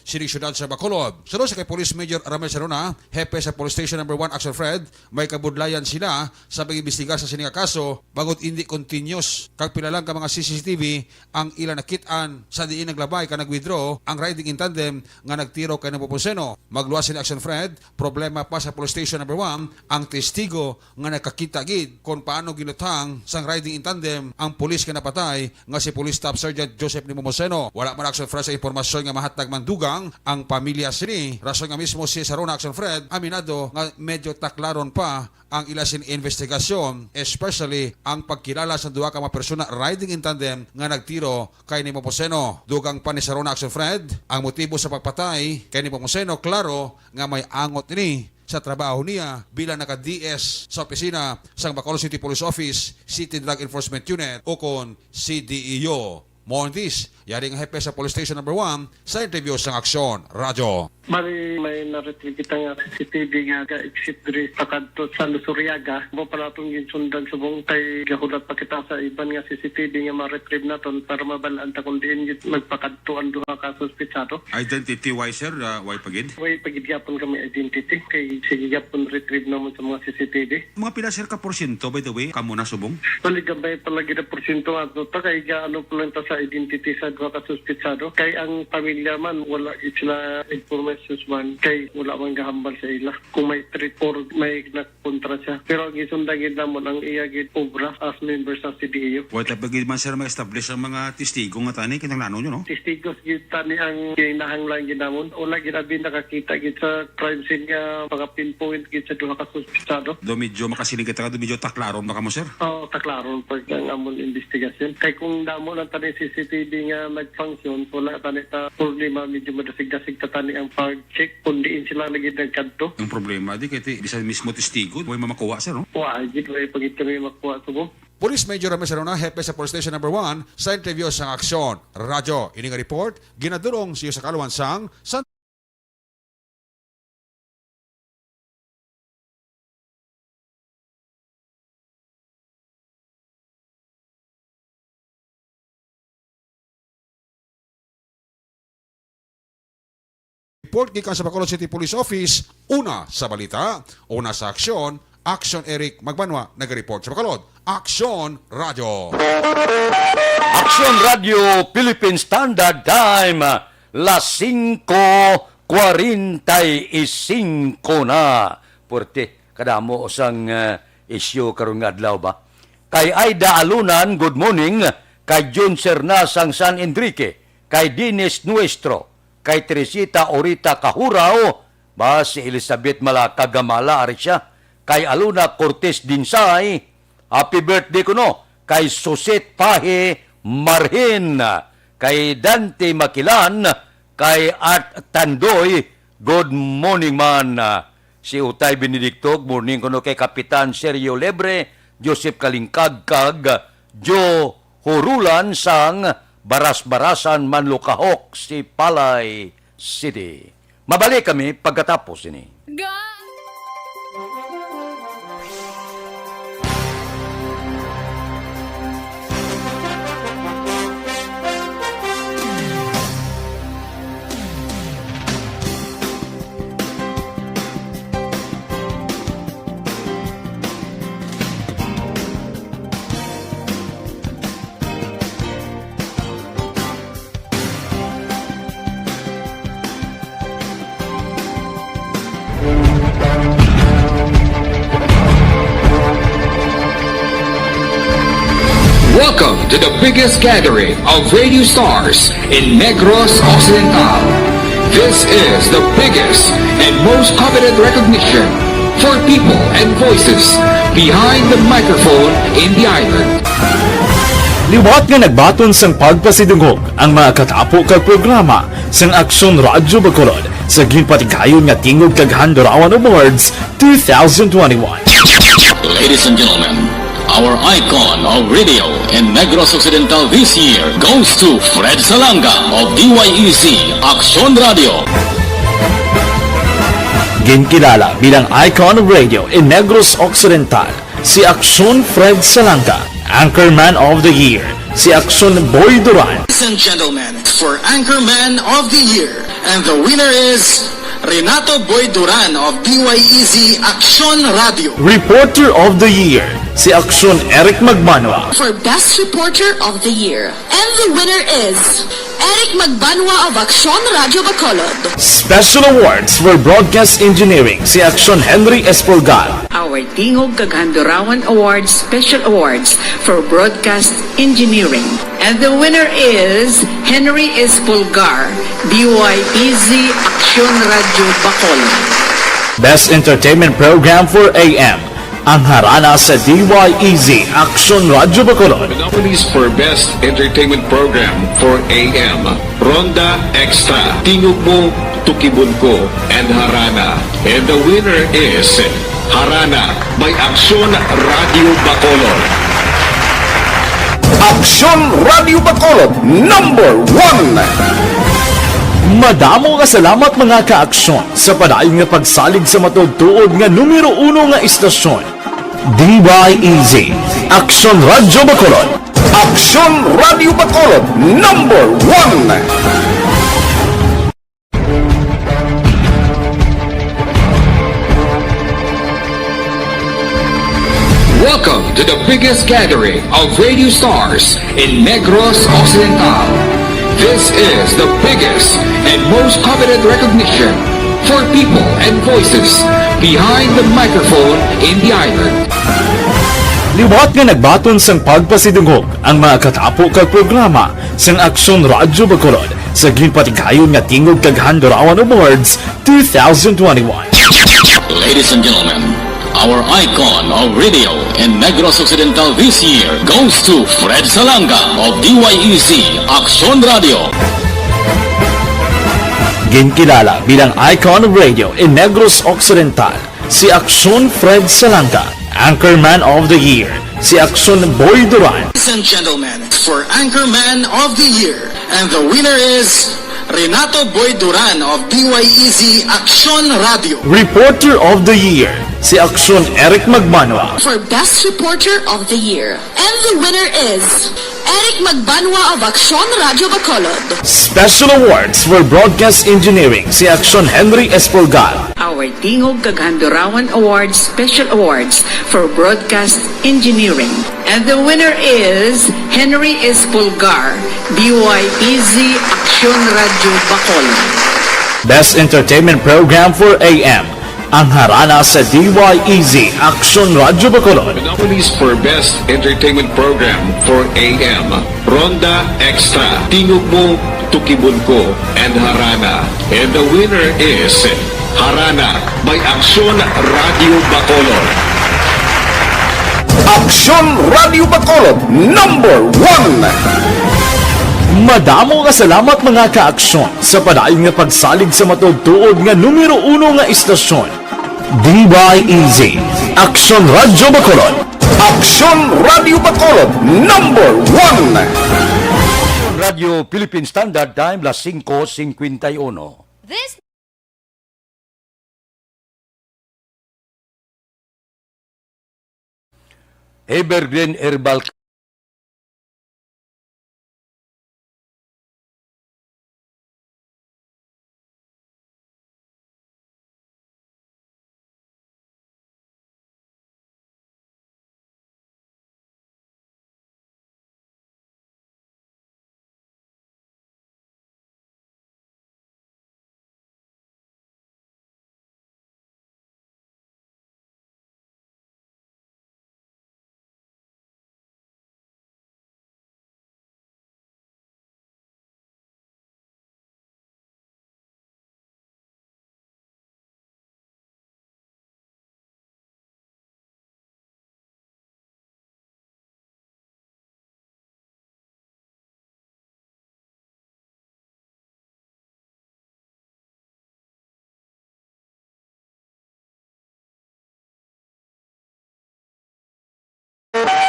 S4: City Ciudad sa Bacolod. Sunod sa kay Police Major Ramel Saruna, hepe sa Police Station No. 1 Action Fred, may kabudlayan sila sa pag-imbestiga sa sining kaso bagot hindi continuous kag pila lang ka mga CCTV ang ilan nakitaan sa diin naglabay ka nag-withdraw ang riding in tandem nga nagtiro kay Nepomuceno. Magluwas ni Action Fred, problema pa sa Police Station No. 1 ang testigo nga nakakita gid kung paano ginutang sang riding in tandem ang pulis nga napatay nga si Police Staff Sergeant Joseph Nepomuceno. Wala man Action Fred sa impormasyon nga mahatag mandugang ang pamilya sini. Rason nga mismo si Saruna Action Fred aminado nga medyo taklaron pa ang ilasin investigasyon, especially ang pagkilala sa duha ka mga persona riding in tandem nga nagtiro kay Nepomuceno. Dugang pa ni Saruna Action Fred, ang motibo sa pagpatay kay Nepomuceno, klaro nga may angot ni sa trabaho niya bilang naka-DS sa opisina sa Bacolod City Police Office, City Drug Enforcement Unit o kon CDEO. More on this, yari nga hepe sa Police Station No. 1 sa interview sa Aksyon Radyo.
S23: Mari may na-retrieve kita nga CCTV nga ka-exit diri sa kanto sa Lusuriaga. Mo pala itong ginsundan subong kay gahulat pa kita sa iban nga CCTV nga ma-retrieve naton para mabalaan ta kung diin magpakanto ang duha ka suspitsado.
S13: Identity-wise, sir, why pagid?
S23: Way pagidyapon kami identity kay sige gyapon retrieve naman sa mga CCTV.
S13: Mga pila, sir, ka porsyento, by the way, kamo na subong?
S23: Paligabay palagi na porsyento ato ta kay gaano po lang ta sa identity sa duha ka suspitsado. Kay ang pamilya man wala sila information man kay wala man gahambal sa ila kung may threat or may nakontra siya. Pero ang isundangin namon ang iya gid obra as member sa CDEO.
S13: Wala pagid man, sir, ma-establish ang mga testigo nga tani kinang lano nyo, no?
S23: Testigos gid tani ang ginahanglan gid namon. Wala gid abi nakakita gid sa crime scene nga mga pinpoint gid sa duha ka suspitsado.
S13: Do medyo makasiling kita do medyo taklaron baka mo, sir?
S23: Oo, taklaron pag ang amon investigasyon. Kay kung damo lang tani CCTV nga nag-function, wala tani ta problema medyo madasig-dasig ta tani ang pag-check kung diin sila lagi nagkanto.
S13: Ang problema di kay di sa mismo testigo, way mamakuha, sir, no?
S23: Wa gid way pagit kami makuha subo.
S4: Police Major Rames Arona, hepe sa Police Station number 1, sa interview sa Aksyon Radyo. Ini nga report, ginadurong siya sa kaluan sang San report gikan sa Bacolod City Police Office, una sa balita, una sa aksyon, Aksyon Eric Magbanwa, nag-report sa Bacolod. Aksyon Radio.
S1: Aksyon Radio Philippine Standard Time, las 5:45 na. Porte, kadamo sang isyu karong adlaw ba? Kay Aida Alunan, good morning. Kay Jun Sernas sang San Enrique. Kay Dines Nuestro. Kay Teresita Orita Kahurao, ba si Elizabeth Malakagamala ari siya, kay Aluna Cortez Dinsay, happy birthday ko no, kay Suset Pahe Marhin, kay Dante Makilan, kay Art Tandoy, good morning man, si Utay Benedicto, good morning ko no, kay Kapitan Sergio Lebre, Joseph Kalingkagkag, Joe Hurulan sang Baras-Barasan Manlukahok, si Palay City. Mabalik kami pagkatapos ini.
S3: Welcome to the biggest gathering of radio stars in Negros Occidental. This is the biggest and most coveted recognition for people and voices behind the microphone in the island.
S6: Liwat nga nagbaton sang pagpasidungog ang mga katapo kag programa sang Aksyon Radyo Bacolod sa ginpatigayon nga tingog kag Handurawan Awards 2021.
S8: Ladies and gentlemen, our icon of radio in Negros Occidental this year goes to Fred Salanga of DYEZ Aksyon Radio.
S6: Ginkilala bilang icon of radio in Negros Occidental, si Aksyon Fred Salanga. Anchorman of the Year, si Aksyon Boy Duran.
S8: Ladies and gentlemen, for Anchorman of the Year, and the winner is Renato Boy Duran of DYEZ Aksyon Radio.
S6: Reporter of the Year, si Aksyon Eric Magbanwa.
S9: For Best Reporter of the Year. And the winner is Eric Magbanwa of Aksyon Radio Bacolod.
S6: Special Awards for Broadcast Engineering, si Aksyon Henry Espolgar.
S20: Our Tingog Kaghandurawan Awards Special Awards for Broadcast Engineering. And the winner is Henry Espolgar, DYEZ Aksyon Radio Bacolod.
S6: Best Entertainment Program for AM, ang harana sa DYEZ Aksyon Radio Bacolod.
S3: The nominees for Best Entertainment Program for AM, Ronda Extra, Tingog Mo, Tukibon Ko, and Harana. And the winner is Harana by Aksyon Radio Bacolod.
S7: Aksyon Radio Bacolod, number 1.
S6: Madamo nga salamat mga ka-aksyon sa padayon nga pagsalig sa matugtuod nga numero 1 nga istasyon. DYEZ Aksyon Radio Bacolod.
S7: Aksyon Radio Bacolod, number 1.
S3: Welcome to the biggest gathering of radio stars in Negros Occidental. This is the biggest and most coveted recognition for people and voices behind the microphone in the island.
S6: Liwat nga nagbaton sang pagpasidungog ang mga katapo kag programa sang Aksyon Radyo Bacolod sa ginpatigayon nga tingog kag Handurawan Awards 2021.
S8: Ladies and gentlemen, our icon of radio in Negros Occidental this year goes to Fred Salanga of DYEZ Aksyon Radio.
S6: Ginkilala bilang icon of radio in Negros Occidental, si Aksyon Fred Salanga. Anchorman of the Year, si Aksyon Boy Duran.
S8: Ladies and gentlemen, for Anchorman of the Year, and the winner is Renato Boy Duran of DYEZ Aksyon Radio.
S6: Reporter of the Year, si Aksyon Eric Magmanwa.
S9: For Best Reporter of the Year. And the winner is Eric Magbanwa of Aksyon Radio Bacolod.
S6: Special awards for broadcast engineering, si Aksyon Henry Espolgar.
S20: Our Tingog Cagandurawan Awards Special Awards for Broadcast Engineering. And the winner is Henry Espolgar, DYEZ Aksyon Radio Bacolod.
S6: Best entertainment program for AM, ang harana sa DYEZ Aksyon Radio Bacolod.
S3: Nominees for Best Entertainment Program for AM, Ronda Extra, Tingog Mo, Tukibon Ko, and Harana. And the winner is Harana by Aksyon Radio Bacolod.
S7: Aksyon Radio Bacolod, number 1.
S6: Madamo nga salamat mga ka-aksyon sa padayon nga pagsalig sa matugtuod nga numero 1 nga istasyon. DYEZ Aksyon Radio Bacolod.
S7: Aksyon Radio Bacolod, number 1.
S1: Radio Philippine Standard Time, las 5:51.
S14: This
S1: Evergreen Herbal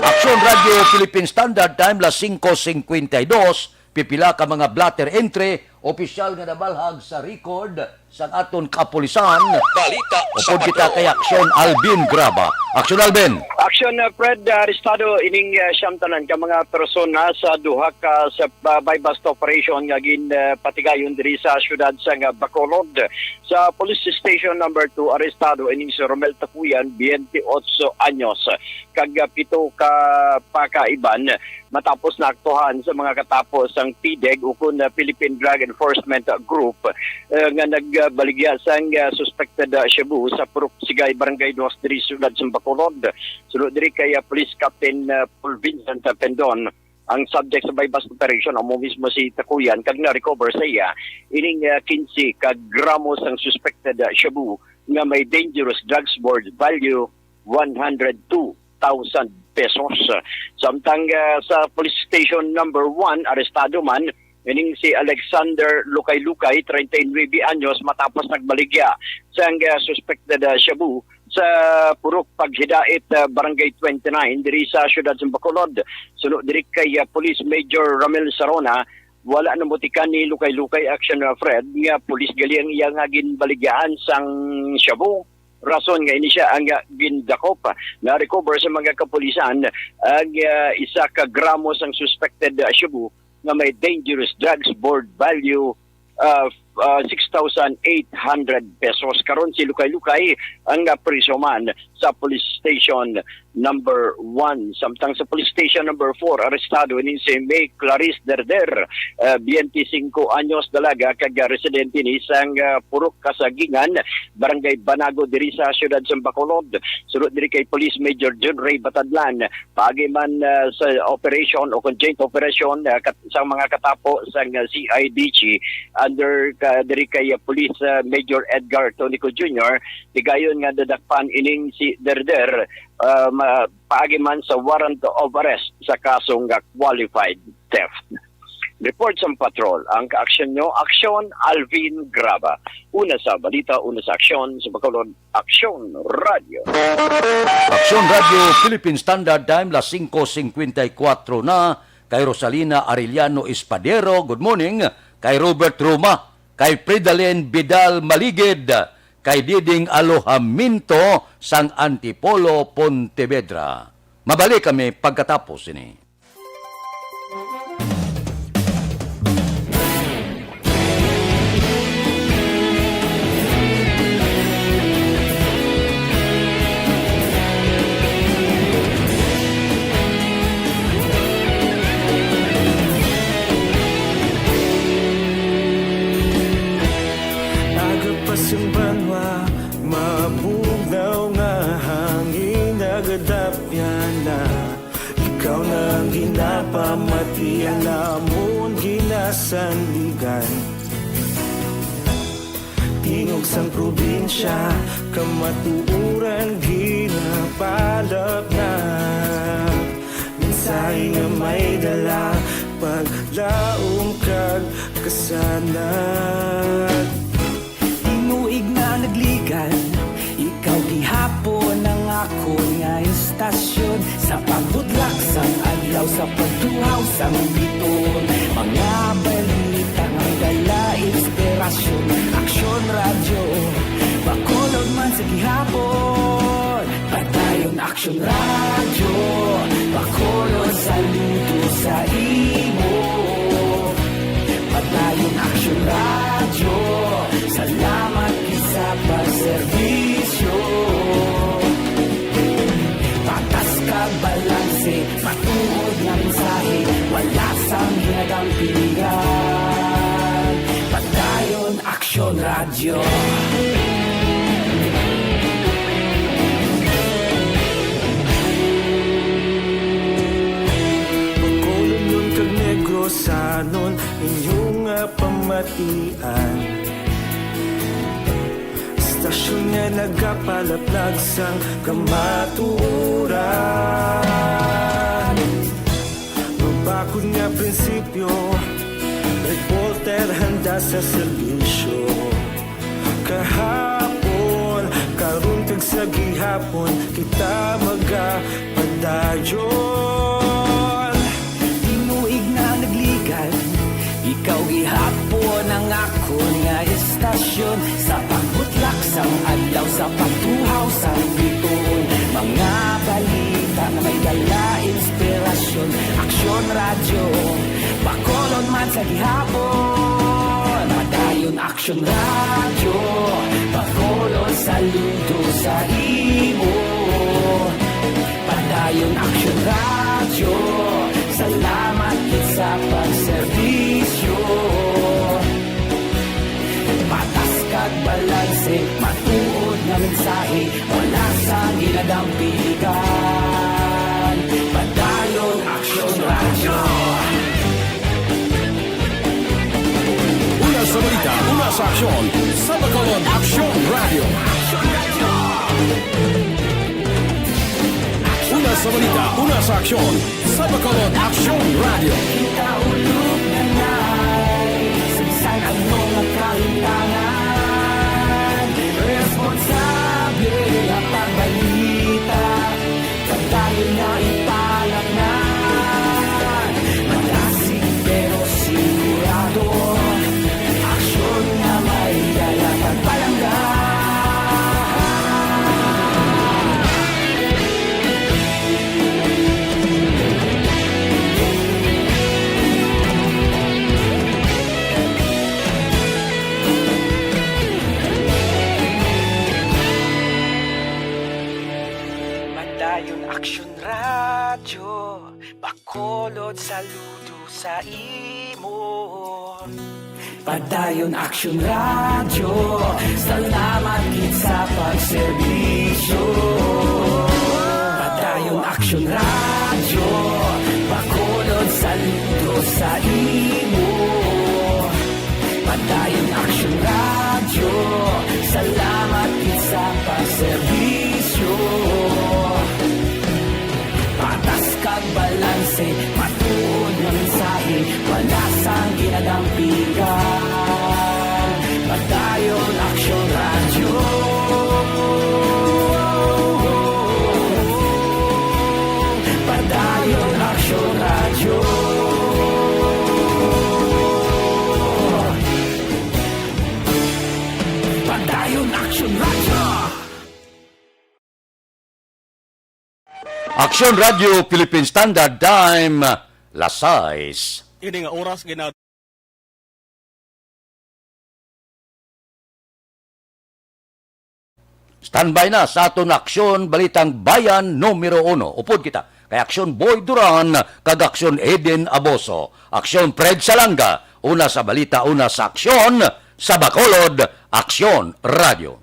S1: Aksyon Radio Philippine Standard Time, las 5:52. Pipila ka mga blatter entry, opisyal nga nabalhag sa record sa aton kapulisan.
S3: Balita
S1: Upod kita kay Aksyon Alvin Graba. Aksyon Alvin.
S15: Aksyon Fred arestado ining siyam tanan ka mga persona sa duha ka sa bypass operation nga gin patigayon diri sa syudad sa Bacolod. Sa police station number 2 arestado ining si Romel Takuyan, 28 anyos. Kag pito ka pakaiban matapos na aktuhan sa mga katapos ang PDEG ukon Philippine Drug Enforcement Group nga nagbaligya sang suspected shabu sa Purok Sigay Barangay Duas diri syudad sa Bacolod. Sunod diri kay Police Captain Paul Vincent Pendon ang subject sa bypass operation amo mismo si Takuyan kag na-recover sa iya ining 15 ka gramos ang suspected shabu nga may dangerous drugs worth value 102,000 pesos. Samtang sa police station number 1 arestado man ining si Alexander Lukay-Lukay, 39 anyos matapos nagbaligya sa suspected shabu sa Purok Paghidait Barangay 29 diri sa syudad sa Bacolod. Sunod diri kay Police Major Ramel Sarona, wala na mutikan ni Lukay-Lukay Action Fred nga pulis gali ang iya nga ginbaligyan sang shabu. Rason nga ini siya ang gindakop na recover sa mga kapulisan ang isa ka gramos ang suspected shabu nga may dangerous drugs worth value 6,800 pesos. Karon si Lukay-Lukay ang priso man sa police station number 1. Samtang sa police station number 4 arestado ni si May Clarice Derder, 25 anyos dalaga kag residente ni sang Purok Kasagingan, Barangay Banago diri sa syudad sa Bacolod. Sunod diri kay Police Major John Ray Batadlan, paagi man sa operation o conjoint operation sa mga katapo sang CIDG under diri kay Police Major Edgar Tonico Jr. Tigayon nga dadakpan ining si Derder paagi man sa warrant of arrest sa kasong qualified theft. Report sa patrol. Ang kaaksyon nyo, Aksyon Alvin Graba. Una sa balita, una sa aksyon, sa Bacolod, Aksyon Radio.
S1: Aksyon Radio Philippine Standard Time, las 5:54 na. Kay Rosalina Arellano Espadero, good morning. Kay Robert Roma, kay Pridalen Vidal Maligid, kay Diding Alohaminto sang Antipolo, Pontevedra. Mabalik kami pagkatapos ini.
S11: Yung banwa, mabugnaw nga hangin nagadapyan na. Ikaw na ang ginapamatian namon ginasandigan. Tingog sang probinsya, kamatuuran ginapalap na. Mensahe nga may dala, paglaom kag kasanat.
S12: Inuig na nagligan, ikaw gihapon ang ako nga istasyon. Sa pagbudlak sang adlaw, sa pagtuhaw sang biton. Mga balita nga dala inspirasyon. Aksyon Radio, Bacolod man sa gihapon. Padayon Aksyon Radio, Bacolod saludo sa imo. Padayon Aksyon Radio, salamat sa pagserbisyo. Patas kag balanse, matuod na mensahe, wala sang hinagampingan. Padayon Aksyon Radio.
S11: Bacolod nun kag Negros sanon, inyong pamatian. Stasyon nga nagapalaplag sang kamatuuran. Mabakod nga prinsipyo, reporter handa sa serbisyo. Kahapon, karun kag sa gihapon, kita magapadayon.
S12: Inuig na nagligan, ikaw gihapon ang ako nga istasyon. Sa pagbutlak sang adlaw, sa pagtuhaw sang biton. Mga balita na may dala inspirasyon. Aksyon Radio, Bacolod man sa gihapon. Padayon Aksyon Radio, Bacolod saludo sa imo. Padayon Aksyon Radio, salamat sa pagserbisyo. Patas kag balanse, matuod na mensahe, wala sa ginadampigan. Padayon Aksyon Radio.
S4: Una sa balita, una sa aksyon, sa Bacolod Aksyon Radio. Una sa balita, una sa aksyon, sa Bacolod Aksyon Radio.
S12: Kita ulog na na'y sagsang ang mga kahintangan. Responsable ang pagbalita, pagdayon na ipalagnan. Malasig pero sigurado, aksyon na may dala pagpalanggan. Aksyon Radio, Bacolod saludo sa imo. Padayon Aksyon Radio, salamat gid sa pagserbisyo. Padayon Aksyon Radio, Bacolod saludo sa imo. Padayon Aksyon Radio, salamat gid sa pagserbisyo. Patas kag balanse, matuod na mensahe, wala sa Action Radio. Padayon Action Radio. Padayon Action Radio.
S1: Action Radio Philippine Standard Time, Lasais.
S2: Ini nga oras gina
S1: Standby na sa aton aksyon balitang bayan numero 1. Upod kita kay Aksyon Boy Duran kag Aksyon Eden Aboso. Aksyon Fred Salanga, una sa balita, una sa aksyon sa Bacolod, Aksyon Radio.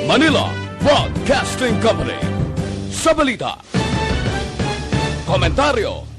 S6: Manila Broadcasting Company. Sa balita, komentaryo,